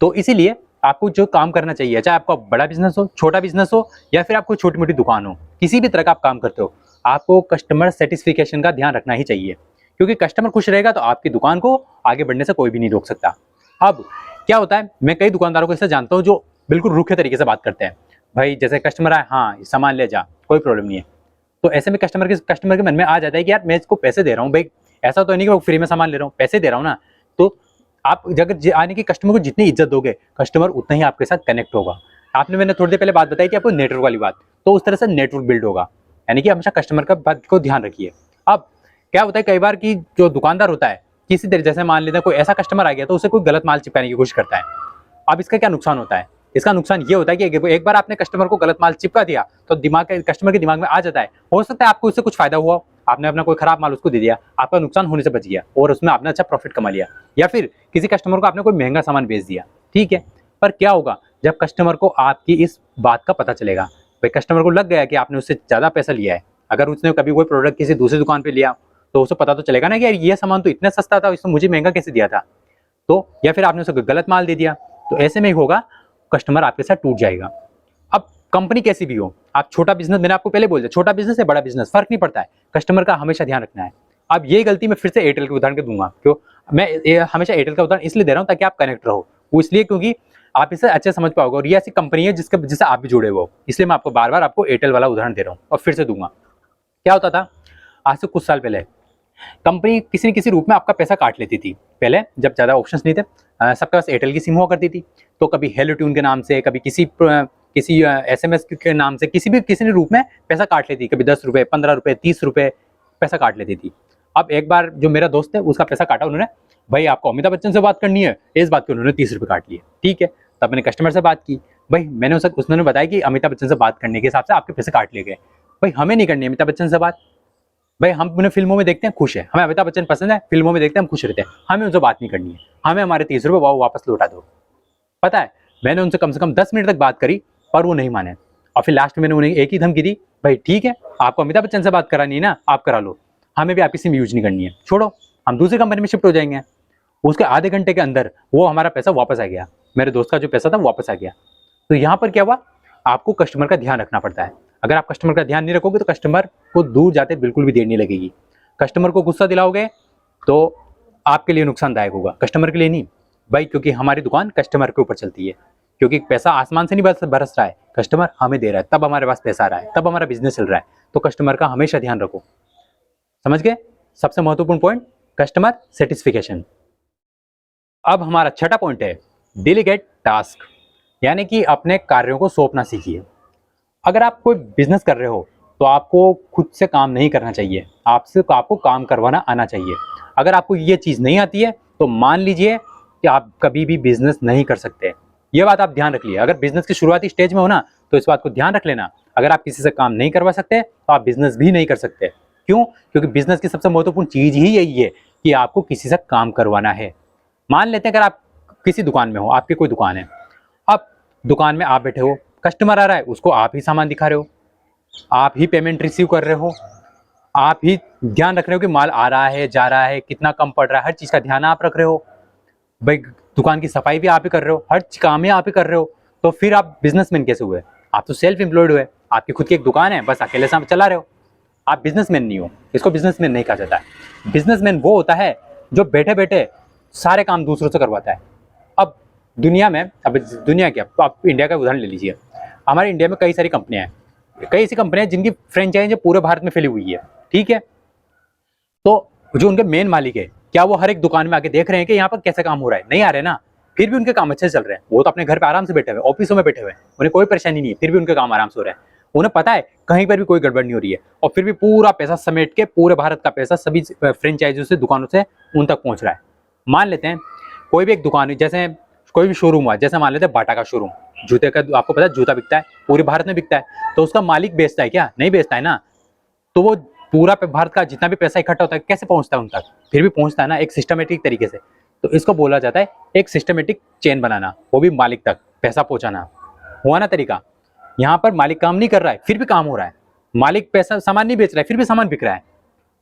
तो इसीलिए आपको जो काम करना चाहिए, चाहे आपका बड़ा बिजनेस हो, छोटा बिजनेस हो, या फिर आपको छोटी मोटी दुकान हो, किसी भी तरह का आप काम करते हो, आपको कस्टमर सेटिस्फिकेशन का ध्यान रखना ही चाहिए, क्योंकि कस्टमर खुश रहेगा तो आपकी दुकान को आगे बढ़ने से कोई भी नहीं रोक सकता। अब क्या होता है, मैं कई दुकानदारों को ऐसा जानता हूँ जो बिल्कुल रूखे तरीके से बात करते हैं। भाई जैसे कस्टमर आए, हाँ सामान ले जा, कोई प्रॉब्लम नहीं है। तो ऐसे में कस्टमर के मन में आ जाता है कि यार मैं इसको पैसे दे रहा हूँ, भाई ऐसा तो नहीं कि मैं फ्री में सामान ले रहा हूँ, पैसे दे रहा हूँ ना। तो आप अगर आने की कस्टमर को जितनी इज्जत दोगे, कस्टमर उतना ही आपके साथ कनेक्ट होगा। मैंने थोड़ी देर पहले बात बताई कि आपको नेटवर्क वाली बात, तो उस तरह से नेटवर्क बिल्ड होगा। यानी कि हमेशा कस्टमर का बात को ध्यान रखिए। अब क्या होता है कई बार कि जो दुकानदार होता है किसी तरह, जैसे मान लेते हैं कोई ऐसा कस्टमर आ गया तो उसे कोई गलत माल चिपकाने की कोशिश करता है। अब इसका क्या नुकसान होता है, इसका नुकसान ये होता है कि एक बार आपने कस्टमर को गलत माल चिपका दिया तो कस्टमर के दिमाग में आ जाता है, हो सकता है आपको उससे कुछ फायदा हुआ, आपने अपना कोई खराब माल उसको दे दिया, आपका नुकसान होने से बच गया और उसमें आपने अच्छा प्रॉफिट कमा लिया। या फिर किसी कस्टमर को आपने कोई महंगा सामान बेच दिया, ठीक है, पर क्या होगा जब कस्टमर को आपकी इस बात का पता चलेगा, भाई कस्टमर को लग गया कि आपने उससे ज़्यादा पैसा लिया है। अगर उसने कभी कोई प्रोडक्ट किसी दूसरी दुकान पर लिया तो उसे पता तो चलेगा ना कि यार ये सामान तो इतना सस्ता था, इसने मुझे महंगा कैसे दिया था। तो या फिर आपने उसे गलत माल दे दिया, तो ऐसे में ही होगा, कस्टमर आपके साथ टूट जाएगा। अब कंपनी कैसी भी हो, आप छोटा बिजनेस, मैंने आपको पहले बोल दिया, छोटा बिजनेस है बड़ा बिजनेस फर्क नहीं पड़ता है, कस्टमर का हमेशा ध्यान रखना है। अब ये गलती मैं फिर से एयरटेल के उदाहरण के दूंगा, क्यों मैं हमेशा एयरटेल का उदाहरण इसलिए दे रहा हूँ ताकि आप कनेक्ट रहो, वो इसलिए क्योंकि आप इसे अच्छे समझ पाओगे और ये ऐसी कंपनी है जिससे आप भी जुड़े हो, इसलिए मैं आपको बार बार आपको एयरटेल वाला उदाहरण दे रहा हूँ और फिर से दूंगा। क्या होता था, आज से कुछ साल पहले कंपनी किसी न किसी रूप में आपका पैसा काट लेती थी। पहले जब ज़्यादा ऑप्शंस नहीं थे, सबके पास एयरटेल की सिम हुआ करती थी, तो कभी हेलो ट्यून के नाम से, कभी किसी एसएमएस के नाम से किसी रूप में पैसा काट लेती, कभी 10 रुपये, 15 रुपये, 30 रुपये पैसा काट लेती थी। अब एक बार जो मेरा दोस्त है उसका पैसा काटा उन्होंने, भाई आपको अमिताभ बच्चन से बात करनी है, इस बात के उन्होंने 30 रुपये काट लिए, ठीक है। तब मैंने कस्टमर से बात की, भाई मैंने उसने बताया कि अमिताभ बच्चन से बात करने के हिसाब से आपके पैसे काट लिए गए। भाई हमें नहीं करनी अमिताभ बच्चन से बात, भाई हम उन्हें फिल्मों में देखते हैं खुश है, हमें अमिताभ बच्चन पसंद है, फिल्मों में देखते हैं हम खुश रहते हैं, हमें उनसे बात नहीं करनी है, हमें हमारे 30 रुपये वापस लौटा दो। पता है मैंने उनसे कम से कम 10 मिनट तक बात करी पर वो नहीं माने, और फिर लास्ट में मैंने उन्हें एक ही धमकी दी, भाई ठीक है आपको अमिताभ बच्चन से बात करानी है ना, आप करा लो, हमें भी आपकी सिम यूज नहीं करनी है, छोड़ो हम दूसरी कंपनी में शिफ्ट हो जाएंगे। उसके आधे घंटे के अंदर वो हमारा पैसा वापस आ गया, मेरे दोस्त का जो पैसा था वापस आ गया। तो यहाँ पर क्या हुआ, आपको कस्टमर का ध्यान रखना पड़ता है। अगर आप कस्टमर का ध्यान नहीं रखोगे तो कस्टमर को दूर जाते बिल्कुल भी देर नहीं लगेगी। कस्टमर को गुस्सा दिलाओगे तो आपके लिए नुकसानदायक होगा, कस्टमर के लिए नहीं भाई, क्योंकि हमारी दुकान कस्टमर के ऊपर चलती है, क्योंकि पैसा आसमान से नहीं बरस रहा है, कस्टमर हमें दे रहा है, तब हमारे पास पैसा आ रहा है, तब हमारा बिजनेस चल रहा है। तो कस्टमर का हमेशा ध्यान रखो, समझ गए। सबसे महत्वपूर्ण पॉइंट कस्टमर सेटिस्फिकेशन। अब हमारा छठा पॉइंट है डेलीगेट टास्क, यानी कि अपने कार्यों को सौंपना सीखिए। अगर आप कोई बिजनेस कर रहे हो तो आपको खुद से काम नहीं करना चाहिए, आपको काम करवाना आना चाहिए। अगर आपको ये चीज़ नहीं आती है तो मान लीजिए कि आप कभी भी बिजनेस नहीं कर सकते। ये बात आप ध्यान रख लिए, अगर बिजनेस की शुरुआती स्टेज में हो ना तो इस बात को ध्यान रख लेना, अगर आप किसी से काम नहीं करवा सकते तो आप बिजनेस भी नहीं कर सकते। क्यों? क्योंकि बिजनेस की सबसे महत्वपूर्ण चीज ही यही है कि आपको किसी से काम करवाना है। मान लेते हैं अगर आप किसी दुकान में हो, आपकी कोई दुकान है, अब दुकान में आप बैठे हो, कस्टमर आ रहा है, उसको आप ही सामान दिखा रहे हो, आप ही पेमेंट रिसीव कर रहे हो, आप ही ध्यान रख रहे हो कि माल आ रहा है, जा रहा है, कितना कम पड़ रहा है, हर चीज का ध्यान आप रख रहे हो भाई। दुकान की सफाई भी आप ही कर रहे हो, हर काम ही आप ही कर रहे हो, तो फिर आप बिजनेसमैन कैसे हुए? आप तो सेल्फ एम्प्लॉयड हुए, आपकी खुद की एक दुकान है, बस अकेले से आप चला रहे हो, आप बिजनेसमैन नहीं हो। इसको बिजनेसमैन नहीं कहा जाता है। बिजनेसमैन वो होता है जो बैठे बैठे सारे काम दूसरों से करवाता है। अब दुनिया में, अब दुनिया क्या, आप इंडिया का उदाहरण ले लीजिए। हमारे इंडिया में कई सारी कंपनियां हैं, कई ऐसी कंपनियां जिनकी फ्रेंचाइज पूरे भारत में फैली हुई है, ठीक है। तो जो उनके मेन मालिक है, क्या वो हर एक दुकान में आके देख रहे हैं कि यहाँ पर कैसे काम हो रहा है? नहीं आ रहे ना, फिर भी उनके काम अच्छे से चल रहे हैं। वो तो अपने घर पे आराम से बैठे हुए, ऑफिसों में बैठे हुए हैं, उन्हें कोई परेशानी नहीं है, फिर भी उनके काम आराम से हो रहा है। उन्हें पता है कहीं पर भी कोई गड़बड़ नहीं हो रही है, और फिर भी पूरा पैसा समेट के पूरे भारत का पैसा सभी फ्रेंचाइजों से, दुकानों से उन तक पहुंच रहा है। मान लेते हैं कोई भी एक दुकान, जैसे कोई भी शोरूम हुआ, जैसे मान लेते हैं बाटा का शोरूम, जूते का, आपको पता है जूता बिकता है, पूरे भारत में बिकता है, तो उसका मालिक बेचता है क्या? नहीं बेचता है ना। तो वो पूरा भारत का जितना भी पैसा इकट्ठा होता है कैसे पहुंचता है उन तक? फिर भी पहुंचता है ना, एक सिस्टमेटिक तरीके से। तो इसको बोला जाता है एक सिस्टमेटिक चेन बनाना, वो भी मालिक तक पैसा पहुंचाना। हुआ ना तरीका? यहाँ पर मालिक काम नहीं कर रहा है, फिर भी काम हो रहा है। मालिक पैसा, सामान नहीं बेच रहा है, फिर भी सामान बिक रहा है।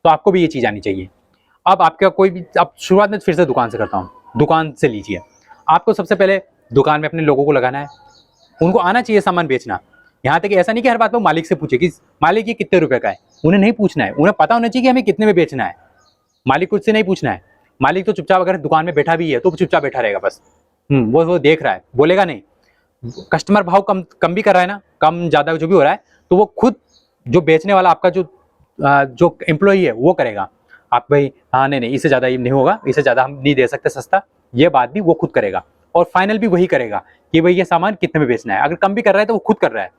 तो आपको भी ये चीज आनी चाहिए। अब आपका कोई भी, अब शुरुआत में फिर से दुकान से करता हूँ, दुकान से लीजिए। आपको सबसे पहले दुकान में अपने लोगों को लगाना है, उनको आना चाहिए सामान बेचना। यहाँ तक कि ऐसा नहीं कि हर बात पर मालिक से पूछे कि मालिक ये कितने रुपए का है, उन्हें नहीं पूछना है, उन्हें पता होना चाहिए कि हमें कितने में बेचना है। मालिक कुछ से नहीं पूछना है। मालिक तो चुपचाप, अगर दुकान में बैठा भी है तो चुपचाप बैठा रहेगा बस। वो देख रहा है, बोलेगा नहीं। कस्टमर भाव कम कम भी कर रहा है ना, कम ज्यादा जो भी हो रहा है, तो वो खुद, जो बेचने वाला आपका जो एम्प्लॉई है वो करेगा। आप भाई हाँ नहीं इससे ज्यादा ये नहीं होगा, इससे ज्यादा हम नहीं दे सकते सस्ता, ये बात भी वो खुद करेगा। और फाइनल भी वही करेगा कि भाई ये सामान कितने में बेचना है। अगर कम भी कर रहा है तो वो खुद कर रहा है।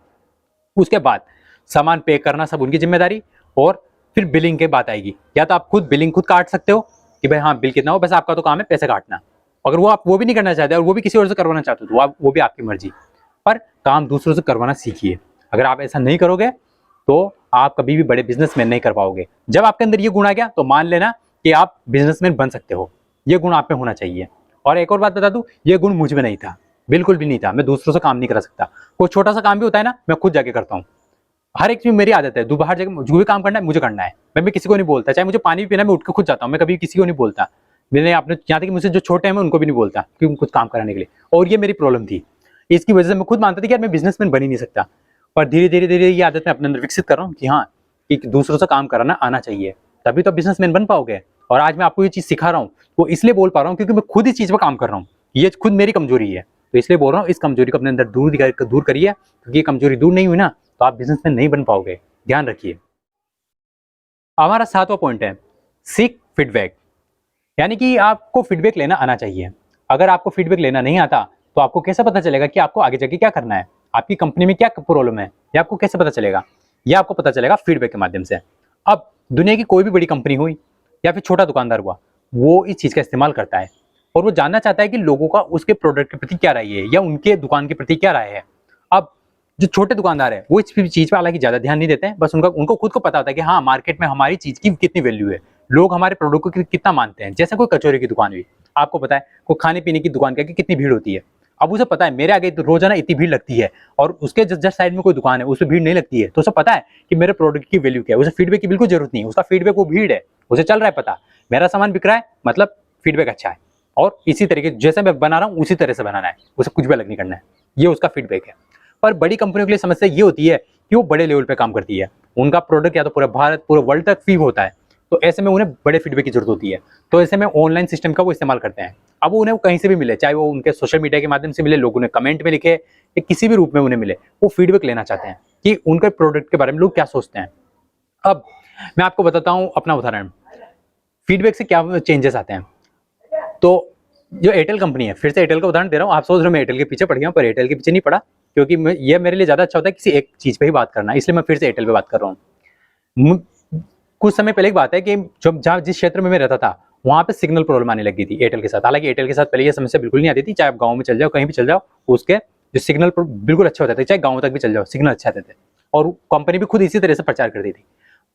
उसके बाद सामान पे करना सब उनकी जिम्मेदारी, और फिर बिलिंग की बात आएगी। या तो आप खुद बिलिंग खुद काट सकते हो कि भाई हाँ बिल कितना हो, बस आपका तो काम है पैसे काटना। अगर वो आप वो भी नहीं करना चाहते और वो भी किसी और से करवाना चाहते हो तो वो भी आपकी मर्जी, पर काम दूसरों से करवाना सीखिए। अगर आप ऐसा नहीं करोगे तो आप कभी भी बड़े बिजनेसमैन नहीं कर पाओगे। जब आपके अंदर ये गुण आ गया तो मान लेना कि आप बिजनेसमैन बन सकते हो। ये गुण आप में होना चाहिए। और एक और बात बता दूं, ये गुण मुझ में नहीं था, बिल्कुल भी नहीं था। मैं दूसरों से काम नहीं करा सकता। कोई छोटा सा काम भी होता है ना, मैं खुद जाके करता हूँ। हर एक चीज मेरी आदत है, बाहर जगह जो भी काम करना है मुझे करना है। मैं किसी को नहीं बोलता, चाहे मुझे पानी भी पीना, मैं उठ के खुद जाता हूँ। मैं कभी किसी को नहीं बोलता। मैंने आपने यहाँ तक कि मुझसे जो छोटे हैं मैं उनको भी नहीं बोलता कि कुछ काम कराने के लिए। और ये मेरी प्रॉब्लम थी, इसकी वजह से मैं खुद मानता था कि यार मैं बिजनेसमैन बन ही नहीं सकता। पर धीरे धीरे धीरे ये आदत मैं अपने अंदर विकसित कर रहा हूँ कि हाँ, कि दूसरों से काम कराना आना चाहिए, तभी तो बिजनेसमैन बन पाओगे। और आज मैं आपको ये चीज सिखा रहा हूँ, वो इसलिए बोल पा रहा हूँ क्योंकि मैं खुद इस चीज पर काम कर रहा हूँ। ये खुद मेरी कमजोरी है, तो इसलिए बोल रहा हूँ इस कमजोरी को अपने अंदर दूर करिए, क्योंकि ये कमजोरी दूर नहीं हुई ना तो आप बिजनेसमैन नहीं बन पाओगे। ध्यान रखिए। हमारा 7वां पॉइंट है सीक फीडबैक, यानी कि आपको फीडबैक लेना आना चाहिए। अगर आपको फीडबैक लेना नहीं आता तो आपको कैसे पता चलेगा कि आपको आगे जाके क्या करना है, आपकी कंपनी में क्या प्रॉब्लम है, ये आपको कैसे पता चलेगा? ये आपको पता चलेगा फीडबैक के माध्यम से। अब दुनिया की कोई भी बड़ी कंपनी हुई या फिर छोटा दुकानदार हुआ, वो इस चीज का इस्तेमाल करता है और वो जानना चाहता है कि लोगों का उसके प्रोडक्ट के प्रति क्या राय है या उनके दुकान के प्रति क्या राय है। अब जो छोटे दुकानदार है वो इस चीज पे हालांकि ज्यादा ध्यान नहीं देते हैं, बस उनको खुद को पता होता है कि हाँ मार्केट में हमारी चीज की कितनी वैल्यू है, लोग हमारे प्रोडक्ट को कितना मानते हैं। जैसे कोई कचौरी की दुकान हुई, आपको पता है कोई खाने पीने की दुकान की कितनी भीड़ होती है। अब उसे पता है मेरे आगे तो रोजाना इतनी भीड़ लगती है और उसके जस्ट साइड में कोई दुकान है उस पर भीड़ नहीं लगती है, तो उसे पता है कि मेरे प्रोडक्ट की वैल्यू क्या है। उसे फीडबैक की बिल्कुल जरूरत नहीं है, उसका फीडबैक वो भीड़ है, उसे चल रहा है पता मेरा सामान बिक रहा है, मतलब फीडबैक अच्छा है और इसी तरीके जैसे मैं बना रहा हूँ उसी तरह से बनाना है, उसे कुछ भी अलग नहीं करना है। ये उसका फीडबैक है। पर बड़ी कंपनियों के लिए समस्या ये होती है कि वो बड़े लेवल पे काम करती है, उनका प्रोडक्ट या तो पूरे भारत पूरे वर्ल्ड तक फीड होता है, तो ऐसे में उन्हें बड़े फीडबैक की जरूरत होती है। तो ऐसे में ऑनलाइन सिस्टम का वो इस्तेमाल करते हैं। अब वो उन्हें कहीं से भी मिले, चाहे वो उनके सोशल मीडिया के माध्यम से मिले, लोगों ने कमेंट में लिखे या किसी भी रूप में उन्हें मिले, वो फीडबैक लेना चाहते हैं कि उनके प्रोडक्ट के बारे में लोग क्या सोचते हैं। अब मैं आपको बताता हूँ अपना उदाहरण, फीडबैक से क्या चेंजेस आते हैं। तो जो एयरटेल कंपनी है, फिर से एयरटेल का उदाहरण दे रहा हूँ। आप सोच रहे हो मैं एयरटेल के पीछे पड़ गया हूँ, पर एयरटेल के पीछे नहीं पड़ा, क्योंकि ये मेरे लिए ज्यादा अच्छा होता है किसी एक चीज पे ही बात करना, इसलिए मैं फिर से एयरटेल पे बात कर रहा हूँ। कुछ समय पहले की बात है कि जब जहाँ जिस क्षेत्र में मैं रहता था वहाँ पे सिग्नल प्रॉब्लम आने लगी थी एयरटेल के साथ। हालांकि एयरटेल के साथ पहले ये समस्या बिल्कुल नहीं आती थी, चाहे आप गाँव में चल जाओ कहीं भी चल जाओ, उसके जो सिग्नल बिल्कुल अच्छे होते थे, चाहे गाँव तक भी चल जाओ सिग्नल अच्छे आते थे। और कंपनी भी खुद इसी तरह से प्रचार करती थी।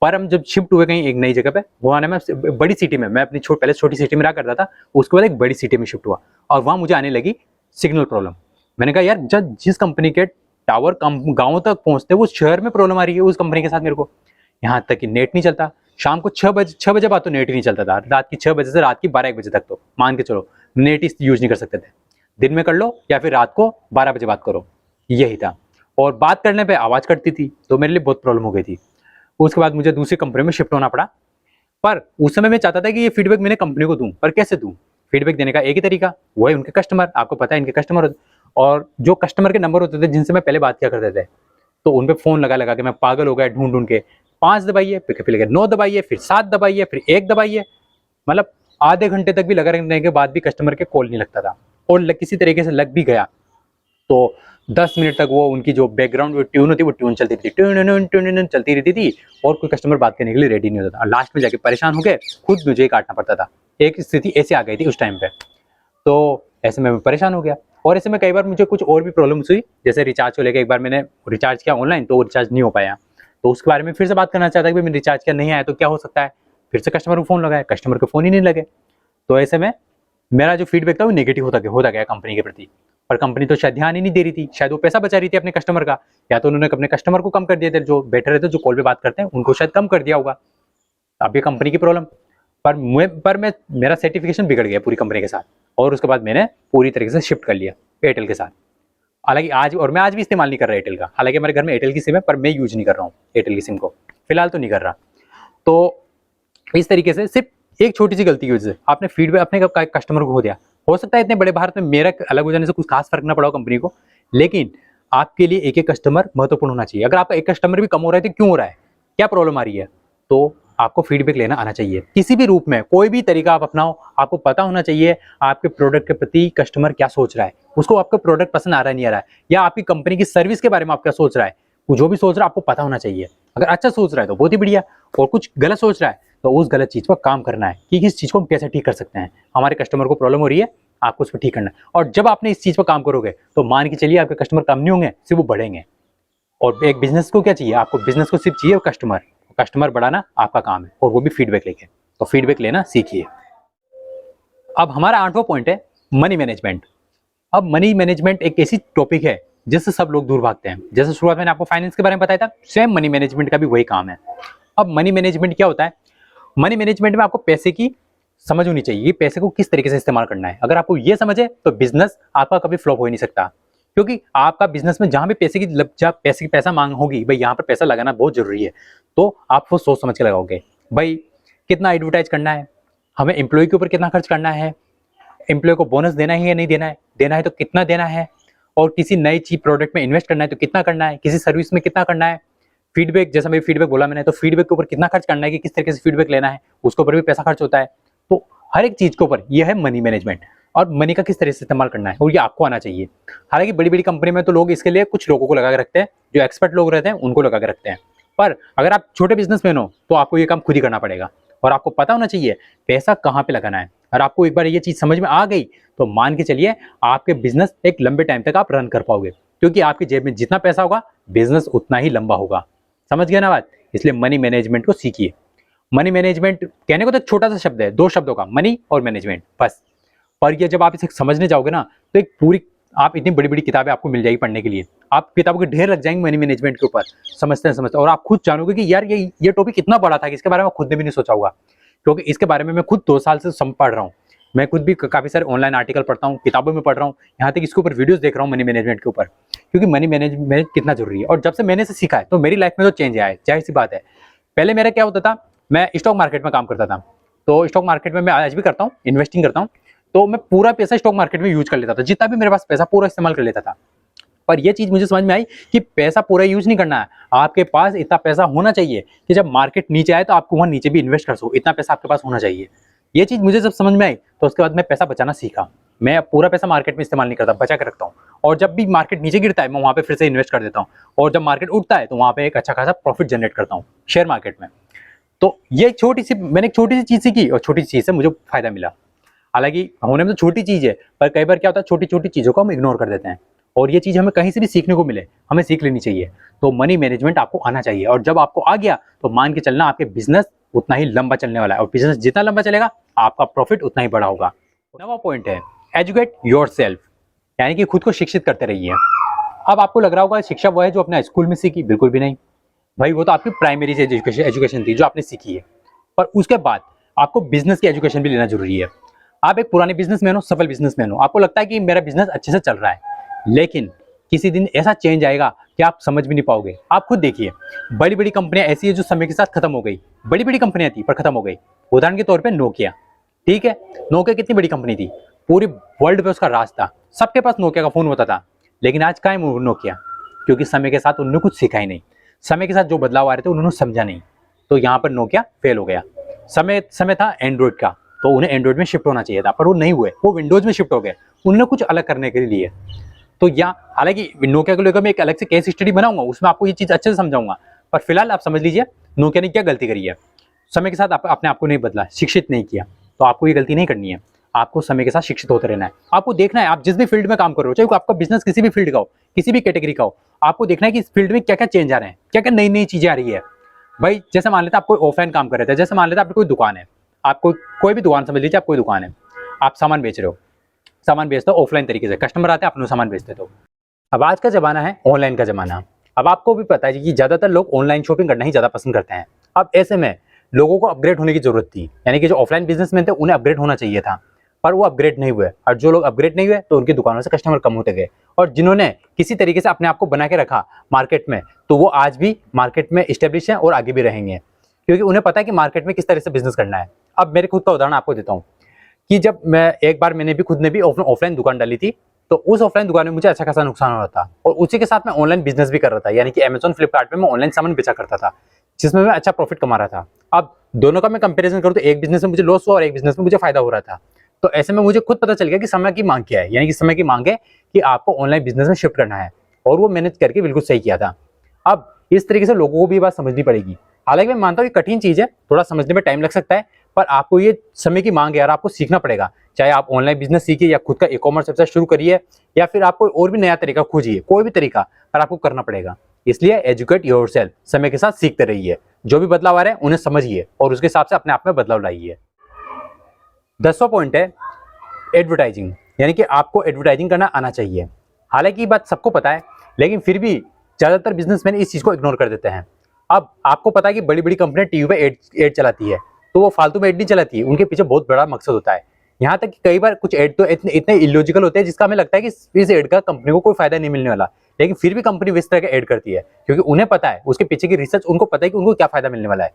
पर हम जब शिफ्ट हुए कहीं एक नई जगह पे, वो आने में बड़ी सिटी में, मैं अपनी पहले छोटी सिटी में रहा करता था, उसके बाद एक बड़ी सिटी में शिफ्ट हुआ और वहाँ मुझे आने लगी सिग्नल प्रॉब्लम। मैंने कहा यार जब जिस कंपनी के टावर गाँव तक पहुँचते वो शहर में प्रॉब्लम आ रही है उस कंपनी के साथ मेरे को। यहाँ तक कि नेट नहीं चलता, शाम को 6 बजे बाद तो नेट ही नहीं चलता था, रात की 6 बजे से रात की 12-1 बजे तक तो मान के चलो नेट यूज नहीं कर सकते थे। दिन में कर लो या फिर रात को 12 बजे बात करो, यही था। और बात करने पे आवाज़ कटती थी, तो मेरे लिए बहुत प्रॉब्लम हो गई थी। उसके बाद मुझे दूसरी कंपनी में शिफ्ट होना पड़ा। पर उस समय मैं चाहता था कि ये फीडबैक मैंने कंपनी को दूं, पर कैसे दूं? फीडबैक देने का एक ही तरीका, वो है उनके कस्टमर। आपको पता है इनके कस्टमर, और जो कस्टमर के नंबर होते थे जिनसे मैं पहले बात किया करते थे, तो उन पे फोन लगा लगा के मैं पागल हो गया ढूंढ ढूंढ के। 5 दबाइए, फिर 9 दबाइए, फिर 7 दबाइए, फिर 1 दबाइए, मतलब आधे घंटे तक भी लगा रहने के बाद भी कस्टमर के कॉल नहीं लगता था। और किसी तरीके से लग भी गया तो 10 मिनट तक वो उनकी जो बैकग्राउंड ट्यून होती है वो ट्यून चलती रहती, ट्यून चलती रहती थी और कोई कस्टमर बात करने के लिए रेडी नहीं होता था। लास्ट में जाके परेशान हो गए, खुद मुझे ही काटना पड़ता था। एक स्थिति ऐसी आ गई थी उस टाइम पे, तो ऐसे में मैं परेशान हो गया। और ऐसे में कई बार मुझे कुछ और भी प्रॉब्लम्स हुई, जैसे रिचार्ज को लेकर एक बार मैंने रिचार्ज किया ऑनलाइन तो वो रिचार्ज नहीं हो पाया, तो उसके बारे में फिर से बात करना चाहता कि मैंने रिचार्ज किया नहीं आया तो क्या हो सकता है। फिर से कस्टमर को फ़ोन लगाया, कस्टमर को फ़ोन ही नहीं लगे। तो ऐसे में मेरा जो फीडबैक था वो नेगेटिव होता गया कंपनी के प्रति। पर कंपनी तो शायद ध्यान ही नहीं दे रही थी, शायद वो पैसा बचा रही थी अपने कस्टमर का, या तो उन्होंने अपने कस्टमर को कम कर दिया था, जो बैठे रहते जो कॉल पे बात करते हैं उनको शायद कम कर दिया होगा। अब ये कंपनी की प्रॉब्लम। मैं मेरा सर्टिफिकेशन बिगड़ गया पूरी कंपनी के साथ, और उसके बाद मैंने पूरी तरीके से शिफ्ट कर लिया एयरटेल के साथ। हालांकि मैं आज भी इस्तेमाल नहीं कर रहा एयरटेल का, हालांकि हमारे घर में एयरटेल की सिम है पर मैं यूज नहीं कर रहा हूँ एयरटेल की सिम को, फिलहाल तो नहीं कर रहा। तो इस तरीके से सिर्फ एक छोटी सी गलती की वजह से आपने फीडबैक अपने कस्टमर को खो दिया। हो सकता है इतने बड़े भारत में मेरा अलग हो जाने से कुछ खास फर्क ना पड़ा हो कंपनी को, लेकिन आपके लिए एक एक कस्टमर महत्वपूर्ण होना चाहिए। अगर आपका एक कस्टमर भी कम हो रहा है तो क्यों हो रहा है, क्या प्रॉब्लम आ रही है, तो आपको फीडबैक लेना आना चाहिए। किसी भी रूप में कोई भी तरीका आप अपनाओ, आपको पता होना चाहिए आपके प्रोडक्ट के प्रति कस्टमर क्या सोच रहा है, उसको आपका प्रोडक्ट पसंद आ रहा है नहीं आ रहा है, या आपकी कंपनी की सर्विस के बारे में आप क्या सोच रहा है, वो जो भी सोच रहा है आपको पता होना चाहिए। अगर अच्छा सोच रहा है तो बहुत ही बढ़िया, और कुछ गलत सोच रहा है तो उस गलत चीज़ पर काम करना है कि इस चीज़ को हम कैसे ठीक कर सकते हैं। हमारे कस्टमर को प्रॉब्लम हो रही है, आपको उस पर ठीक करना है। और जब आपने इस चीज़ पर काम करोगे तो मान के चलिए आपके कस्टमर कम नहीं होंगे, सिर्फ वो बढ़ेंगे। और एक बिजनेस को क्या चाहिए, आपको बिजनेस को सिर्फ चाहिए कस्टमर, कस्टमर बढ़ाना आपका काम है, और वो भी फीडबैक लेके। तो फीडबैक लेना सीखिए। अब हमारा 8वां पॉइंट है मनी मैनेजमेंट। अब मनी मैनेजमेंट एक ऐसी टॉपिक है जिससे सब लोग दूर भागते हैं। जैसे शुरुआत में मैंने आपको फाइनेंस के बारे में बताया था, सेम मनी मैनेजमेंट का भी वही काम है। अब मनी मैनेजमेंट क्या होता है, मनी मैनेजमेंट में आपको पैसे की समझ होनी चाहिए, पैसे को किस तरीके से इस्तेमाल करना है। अगर आपको ये समझ है तो बिजनेस आपका कभी फ्लॉप हो ही नहीं सकता, क्योंकि आपका बिजनेस में जहां भी पैसा मांग होगी, भाई यहाँ पर पैसा लगाना बहुत जरूरी है, तो आप वो सोच समझ के लगाओगे। भाई कितना एडवर्टाइज करना है, हमें एम्प्लॉय के ऊपर कितना खर्च करना है, एम्प्लॉय को बोनस देना है या नहीं देना है तो कितना देना है, और किसी नई चीज प्रोडक्ट में इन्वेस्ट करना है तो कितना करना है, किसी सर्विस में कितना करना है, फीडबैक, जैसा मैं फीडबैक बोला मैंने, तो फीडबैक के ऊपर कितना खर्च करना है कि किस तरीके से फीडबैक लेना है, उसके ऊपर भी पैसा खर्च होता है। तो हर एक चीज के ऊपर यह है मनी मैनेजमेंट, और मनी का किस तरह से इस्तेमाल करना है, और ये आपको आना चाहिए। हालांकि बड़ी बड़ी कंपनी में तो लोग इसके लिए कुछ लोगों को लगा के रखते हैं, जो एक्सपर्ट लोग रहते हैं उनको लगा के रखते हैं, पर अगर आप छोटे बिजनेसमैन हो तो आपको ये काम खुद ही करना पड़ेगा, और आपको पता होना चाहिए पैसा कहाँ पे लगाना है। और आपको एक बार ये चीज समझ में आ गई तो मान के चलिए आपके बिजनेस एक लंबे टाइम तक आप रन कर पाओगे, क्योंकि आपकी जेब में जितना पैसा होगा बिजनेस उतना ही लंबा होगा। समझ गया ना बात? इसलिए मनी मैनेजमेंट को सीखिए। मनी मैनेजमेंट कहने को तो छोटा सा शब्द है, 2 शब्दों का, मनी और मैनेजमेंट, बस। पर ये जब आप इसे समझने जाओगे ना तो एक पूरी, आप इतनी बड़ी बड़ी किताबें आपको मिल जाएगी पढ़ने के लिए, आप किताबों के ढेर लग जाएंगे मनी मैनेजमेंट के ऊपर, समझते और आप खुद जानोगे कि यार ये टॉपिक इतना बड़ा था कि इसके बारे में खुद ने भी नहीं सोचा होगा, क्योंकि इसके बारे में मैं खुद 2 साल से पढ़ रहा हूँ। मैं खुद भी काफ़ी सारे ऑनलाइन आर्टिकल पढ़ता हूँ, किताबों में पढ़ रहा हूँ, यहाँ तक इसके ऊपर वीडियोस देख रहा हूँ मनी मैनेजमेंट के ऊपर, क्योंकि मनी मैनेजमेंट कितना जरूरी है। और जब से मैंने इसे सीखा है तो मेरी लाइफ में तो चेंज आया है, जाहिर सी बात है। पहले मेरा क्या होता था, मैं स्टॉक मार्केट में काम करता था, तो स्टॉक मार्केट में मैं आज भी करता हूँ, इन्वेस्टिंग करता हूँ, तो मैं पूरा पैसा स्टॉक मार्केट में यूज कर लेता था, जितना भी मेरे पास पैसा पूरा इस्तेमाल कर लेता था। पर यह चीज मुझे समझ में आई कि पैसा पूरा यूज नहीं करना है, आपके पास इतना पैसा होना चाहिए कि जब मार्केट नीचे आए तो आपको वहां नीचे भी इन्वेस्ट कर सको, इतना पैसा आपके पास होना चाहिए। ये चीज मुझे जब समझ में आई तो उसके बाद मैं पैसा बचाना सीखा। मैं पूरा पैसा मार्केट में इस्तेमाल नहीं करता, बचा के रखता हूँ, और जब भी मार्केट नीचे गिरता है मैं वहां पे फिर से इन्वेस्ट कर देता हूँ, और जब मार्केट उठता है तो वहां पे एक अच्छा खासा प्रॉफिट जनरेट करता हूँ शेयर मार्केट में। तो ये मैंने एक छोटी सी चीज सीखी, और छोटी सी चीज से मुझे फायदा मिला। हालांकि होने में तो छोटी चीज है, पर कई बार क्या होता है छोटी छोटी चीजों को हम इग्नोर कर देते हैं, और ये चीज़ हमें कहीं से भी सीखने को मिले, हमें सीख लेनी चाहिए। तो मनी मैनेजमेंट आपको आना चाहिए, और जब आपको आ गया तो मान के चलना आपके बिजनेस उतना ही लंबा चलने वाला है, और बिजनेस जितना लंबा चलेगा आपका प्रॉफिट उतना ही बड़ा होगा। नवा पॉइंट है एजुकेट योरसेल्फ, यानी कि खुद को शिक्षित करते रहिए। अब आपको लग रहा होगा शिक्षा वो है जो अपने स्कूल में सीखी, बिल्कुल भी नहीं भाई, वो तो आपकी प्राइमरी से एजुकेशन थी जो आपने सीखी है, पर उसके बाद आपको बिजनेस की एजुकेशन भी लेना जरूरी है। आप एक पुराने बिजनेसमैन हो, सफल बिजनेसमैन हो, आपको लगता है कि मेरा बिजनेस अच्छे से चल रहा है, लेकिन किसी दिन ऐसा चेंज आएगा कि आप समझ भी नहीं पाओगे। आप खुद देखिए, बड़ी बड़ी कंपनियां ऐसी है जो समय के साथ खत्म हो गई, बड़ी बड़ी कंपनियां थी पर खत्म हो गई। उदाहरण के तौर पे नोकिया, ठीक है, नोकिया कितनी बड़ी कंपनी थी, पूरी वर्ल्ड पे उसका राज था, सबके पास नोकिया का फोन होता था, लेकिन आज कहाँ है नोकिया? क्योंकि समय के साथ उन्होंने कुछ सीखा ही नहीं, समय के साथ जो बदलाव आ रहे थे उन्होंने समझा नहीं, तो यहाँ पर नोकिया फेल हो गया। समय था एंड्रॉइड का, तो उन्हें एंड्रॉइड में शिफ्ट होना चाहिए था, पर वो नहीं हुए, वो विंडोज में शिफ्ट हो गए, उन्होंने कुछ अलग करने के लिए। तो यहाँ हालांकि नोकिया को लेकर मैं एक अलग से केस स्टडी बनाऊंगा, उसमें आपको ये चीज अच्छे से समझाऊंगा, पर फिलहाल आप समझ लीजिए नोकिया ने क्या गलती करी है। समय के साथ अपने आप को नहीं बदला, शिक्षित नहीं किया, तो आपको ये गलती नहीं करनी है। आपको समय के साथ शिक्षित होते रहना है। आपको देखना है आप जिस भी फील्ड में काम कर रहे हो, चाहे आपका बिजनेस किसी भी फील्ड का हो, किसी भी कैटेगरी का हो, आपको देखना है कि इस फील्ड में क्या क्या चेंज आ रहे हैं, क्या क्या नई नई चीजें आ रही है। भाई जैसे मान लेते हैं आप कोई ऑफलाइन काम कर रहे थे, जैसे मान लेते हैं आपकी कोई दुकान है, आपको कोई भी दुकान समझ लीजिए, आप कोई दुकान है, आप सामान बेच रहे हो, सामान बेचते हो ऑफलाइन तरीके से, कस्टमर आते हैं अपना सामान बेचते हो। अब आज का जमाना है ऑनलाइन का जमाना। अब आपको भी पता है कि ज्यादातर लोग ऑनलाइन शॉपिंग करना ही ज्यादा पसंद करते हैं। अब ऐसे में लोगों को अपग्रेड होने की जरूरत थी, यानी कि जो ऑफलाइन बिजनेसमैन थे उन्हें अपग्रेड होना चाहिए था, पर वो अपग्रेड नहीं हुए, और जो लोग अपग्रेड नहीं हुए तो उनकी दुकानों से कस्टमर कम होते गए, और जिन्होंने किसी तरीके से अपने आप को बना के रखा मार्केट में, तो वो आज भी मार्केट में स्टेब्लिश हैं और आगे भी रहेंगे, क्योंकि उन्हें पता है कि मार्केट में किस तरह से बिजनेस करना है। अब मेरे खुद का उदाहरण आपको देता हूँ कि जब मैं एक बार मैंने भी खुद ने भी ऑफलाइन दुकान डाली थी, तो उस ऑफलाइन दुकान में मुझे अच्छा खासा नुकसान हो रहा था, और उसी के साथ मैं ऑनलाइन बिजनेस भी कर रहा था, यानी कि अमेजॉन फ्लिपकार्ट में मैं ऑनलाइन सामान बेचा करता था, जिसमें मैं अच्छा प्रॉफिट कमा रहा था। अब दोनों का मैं कंपैरिजन करूँ तो एक बिजनेस में मुझे लॉस हुआ और एक बिजनेस में मुझे फायदा हो रहा था। तो ऐसे में मुझे खुद पता चल गया कि समय की मांग क्या है, यानी कि समय की मांग है कि आपको ऑनलाइन बिजनेस में शिफ्ट करना है, और वो मैनेज करके बिल्कुल सही किया था। अब इस तरीके से लोगों को भी बात समझनी पड़ेगी। हालांकि मैं मानता हूँ कि कठिन चीज है, थोड़ा समझने में टाइम लग सकता है, पर आपको ये समय की मांग है यार, आपको सीखना पड़ेगा। चाहे आप ऑनलाइन बिजनेस सीखिए, या खुद का ई-कॉमर्स वेबसाइट शुरू करिए, या फिर आप कोई और भी नया तरीका खोजिए, कोई भी तरीका, पर आपको करना पड़ेगा। इसलिए एजुकेट योरसेल्फ, समय के साथ सीखते रहिए, जो भी बदलाव आ रहे हैं उन्हें समझिए और उसके हिसाब से अपने आप में बदलाव लाइए। 10वां पॉइंट है एडवर्टाइजिंग, यानी कि आपको एडवर्टाइजिंग करना आना चाहिए। हालांकि ये बात सबको पता है, लेकिन फिर भी ज्यादातर बिजनेसमैन इस चीज को इग्नोर कर देते हैं। अब आपको पता है कि बड़ी बड़ी कंपनियां टीवी पे एड चलाती है, तो वो फालतू में एड नहीं चलाती है, उनके पीछे बहुत बड़ा मकसद होता है। यहाँ तक कि कई बार कुछ एड तो इतने इलॉजिकल होते हैं जिसका हमें लगता है कि इस एड का कंपनी को कोई फायदा नहीं मिलने वाला, लेकिन फिर भी कंपनी इस तरह का एड करती है, क्योंकि उन्हें पता है उसके पीछे की रिसर्च, उनको पता है कि उनको क्या फायदा मिलने वाला है।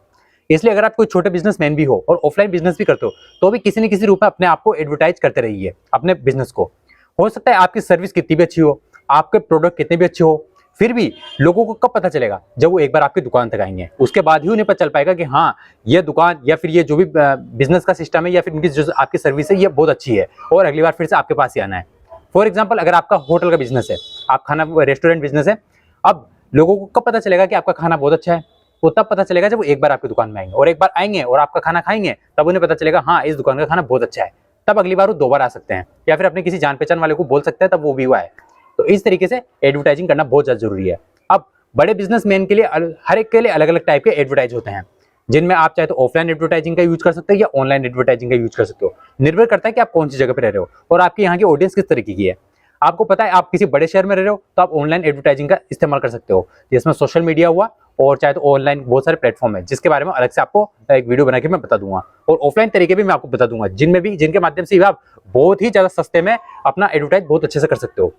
इसलिए अगर आप कोई छोटे बिजनेसमैन भी हो और ऑफलाइन बिजनेस भी करते हो, तो भी किसी न किसी रूप में अपने आप को एडवर्टाइज करते रहिए, अपने बिजनेस को। हो सकता है आपकी सर्विस कितनी भी अच्छी हो, आपके प्रोडक्ट कितने भी अच्छे हो, फिर भी लोगों को कब पता चलेगा? जब वो एक बार आपकी दुकान तक आएंगे, उसके बाद ही उन्हें पता चल पाएगा कि हाँ, ये दुकान या फिर ये जो भी बिजनेस का सिस्टम है या फिर उनकी जो आपकी सर्विस है ये बहुत अच्छी है, और अगली बार फिर से आपके पास ही आना है। फॉर एग्जाम्पल, अगर आपका होटल का बिजनेस है, आप खाना रेस्टोरेंट बिजनेस है, अब लोगों को कब पता चलेगा कि आपका खाना बहुत अच्छा है? वो तब पता चलेगा जब वो एक बार आपकी दुकान में आएंगे, और एक बार आएंगे और आपका खाना खाएंगे, तब उन्हें पता चलेगा हाँ, इस दुकान का खाना बहुत अच्छा है। तब अगली बार वो 2 बार आ सकते हैं, या फिर अपने किसी जान पहचान वाले को बोल सकते हैं, तब वो भी हुआ है। तो इस तरीके से एडवर्टाइजिंग करना बहुत ज्यादा जरूरी है। अब बड़े बिजनेसमैन के लिए हर एक के लिए अलग अलग टाइप के एडवर्टाइज होते हैं, जिनमें आप चाहे तो ऑफलाइन एडवर्टाइजिंग का यूज कर सकते हो या ऑनलाइन एडवर्टाइजिंग का यूज कर सकते हो। निर्भर करता है कि आप कौन सी जगह पर रह रहे हो और आपके यहाँ की ऑडियंस किस तरीके की है। आपको पता है आप किसी बड़े शहर में रह रहे हो, तो आप ऑनलाइन एडवर्टाइजिंग का इस्तेमाल कर सकते हो, जिसमें सोशल मीडिया हुआ, और चाहे तो ऑनलाइन बहुत सारे प्लेटफॉर्म है, जिसके बारे में अलग से आपको एक वीडियो बना के मैं बता दूंगा, और ऑफलाइन तरीके भी मैं आपको बता दूंगा, जिनके माध्यम से आप बहुत ही ज्यादा सस्ते में अपना एडवर्टाइज बहुत अच्छे से कर सकते हो।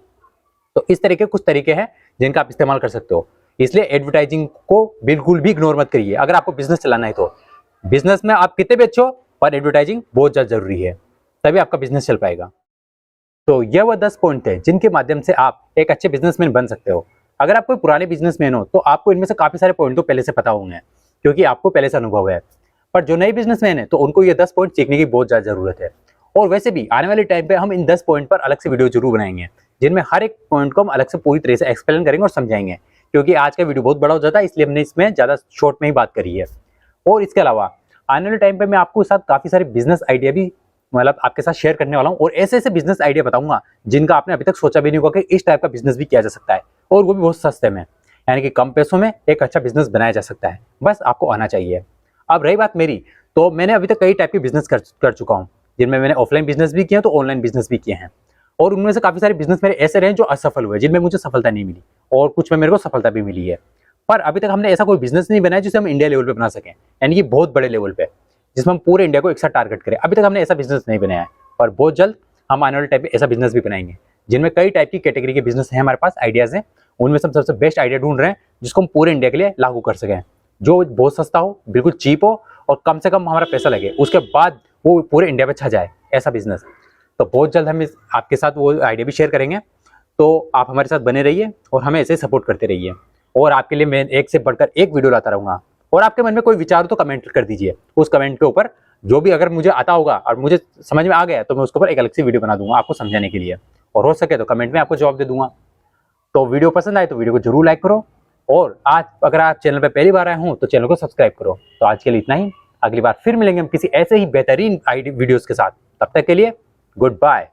तो इस तरह के कुछ तरीके हैं जिनका आप इस्तेमाल कर सकते हो। इसलिए एडवर्टाइजिंग को बिल्कुल भी इग्नोर मत करिए। अगर आपको बिजनेस चलाना है तो बिजनेस में आप कितने भी अच्छे हो, पर एडवर्टाइजिंग बहुत ज्यादा जरूरी है, तभी आपका बिजनेस चल पाएगा। तो यह वह 10 पॉइंट है जिनके माध्यम से आप एक अच्छे बिजनेसमैन बन सकते हो। अगर आप कोई पुराने बिजनेसमैन हो तो आपको इनमें से काफी सारे पॉइंट तो पहले से पता होंगे, क्योंकि आपको पहले से अनुभव है। पर जो नए बिजनेसमैन है तो उनको ये 10 पॉइंट सीखने की बहुत ज्यादा जरूरत है। और वैसे भी आने वाले टाइम पे हम इन 10 पॉइंट पर अलग से वीडियो जरूर बनाएंगे, जिनमें हर एक पॉइंट को हम अलग से पूरी तरह से एक्सप्लेन करेंगे और समझाएंगे, क्योंकि आज का वीडियो बहुत बड़ा हो जाता है, इसलिए हमने इसमें ज्यादा शॉर्ट में ही बात करी है। और इसके अलावा आने वाले टाइम पे मैं आपको साथ काफी सारे बिजनेस आइडिया भी मतलब आपके साथ शेयर करने वाला हूँ और ऐसे ऐसे बिजनेस आइडिया बताऊंगा जिनका आपने अभी तक सोचा भी नहीं होगा कि इस टाइप का बिजनेस भी किया जा सकता है, और वो भी बहुत सस्ते में, यानी कि कम पैसों में एक अच्छा बिजनेस बनाया जा सकता है, बस आपको आना चाहिए। अब रही बात मेरी, तो मैंने अभी तक कई टाइप के बिजनेस कर चुका हूँ, जिनमें मैंने ऑफलाइन बिजनेस भी किए हैं तो ऑनलाइन बिजनेस भी किए हैं, और उनमें से काफी सारे बिजनेस मेरे ऐसे रहे जो असफल हुए, जिनमें मुझे सफलता नहीं मिली, और कुछ में मेरे को सफलता भी मिली है। पर अभी तक हमने ऐसा कोई बिजनेस नहीं बनाया जिसे हम इंडिया लेवल पे बना सकें, यानी कि बहुत बड़े लेवल पे, जिसमें हम पूरे इंडिया को एक साथ टारगेट करें। अभी तक हमने ऐसा बिजनेस नहीं बनाया है, और बहुत जल्द हम आने वाले टाइम में ऐसा बिजनेस भी बनाएंगे, जिनमें कई टाइप की कैटेगरी के बिजनेस हैं, हमारे पास आइडियाज हैं। उनमें से हम सबसे बेस्ट आइडिया ढूंढ रहे हैं जिसको हम पूरे इंडिया के लिए लागू कर सकें, जो बहुत सस्ता हो, बिल्कुल चीप हो, और कम से कम हमारा पैसा लगे, उसके बाद वो पूरे इंडिया में छा जाए, ऐसा बिजनेस। तो बहुत जल्द हम आपके साथ वो आइडिया भी शेयर करेंगे, तो आप हमारे साथ बने रहिए और हमें ऐसे सपोर्ट करते रहिए, और आपके लिए मैं एक से बढ़कर एक वीडियो लाता रहूंगा। और आपके मन में कोई विचार हो तो कमेंट कर दीजिए, उस कमेंट के ऊपर जो भी अगर मुझे आता होगा और मुझे समझ में आ गया तो मैं उसके ऊपर एक अलग से वीडियो बना दूंगा आपको समझाने के लिए, और हो सके तो कमेंट में आपको जवाब दे दूंगा। तो वीडियो पसंद आए तो वीडियो को जरूर लाइक करो, और आज अगर आप चैनल पर पहली बार आए हो तो चैनल को सब्सक्राइब करो। तो आज के लिए इतना ही, अगली बार फिर मिलेंगे हम किसी ऐसे ही बेहतरीन वीडियोस के साथ। तब तक के लिए गुड बाय।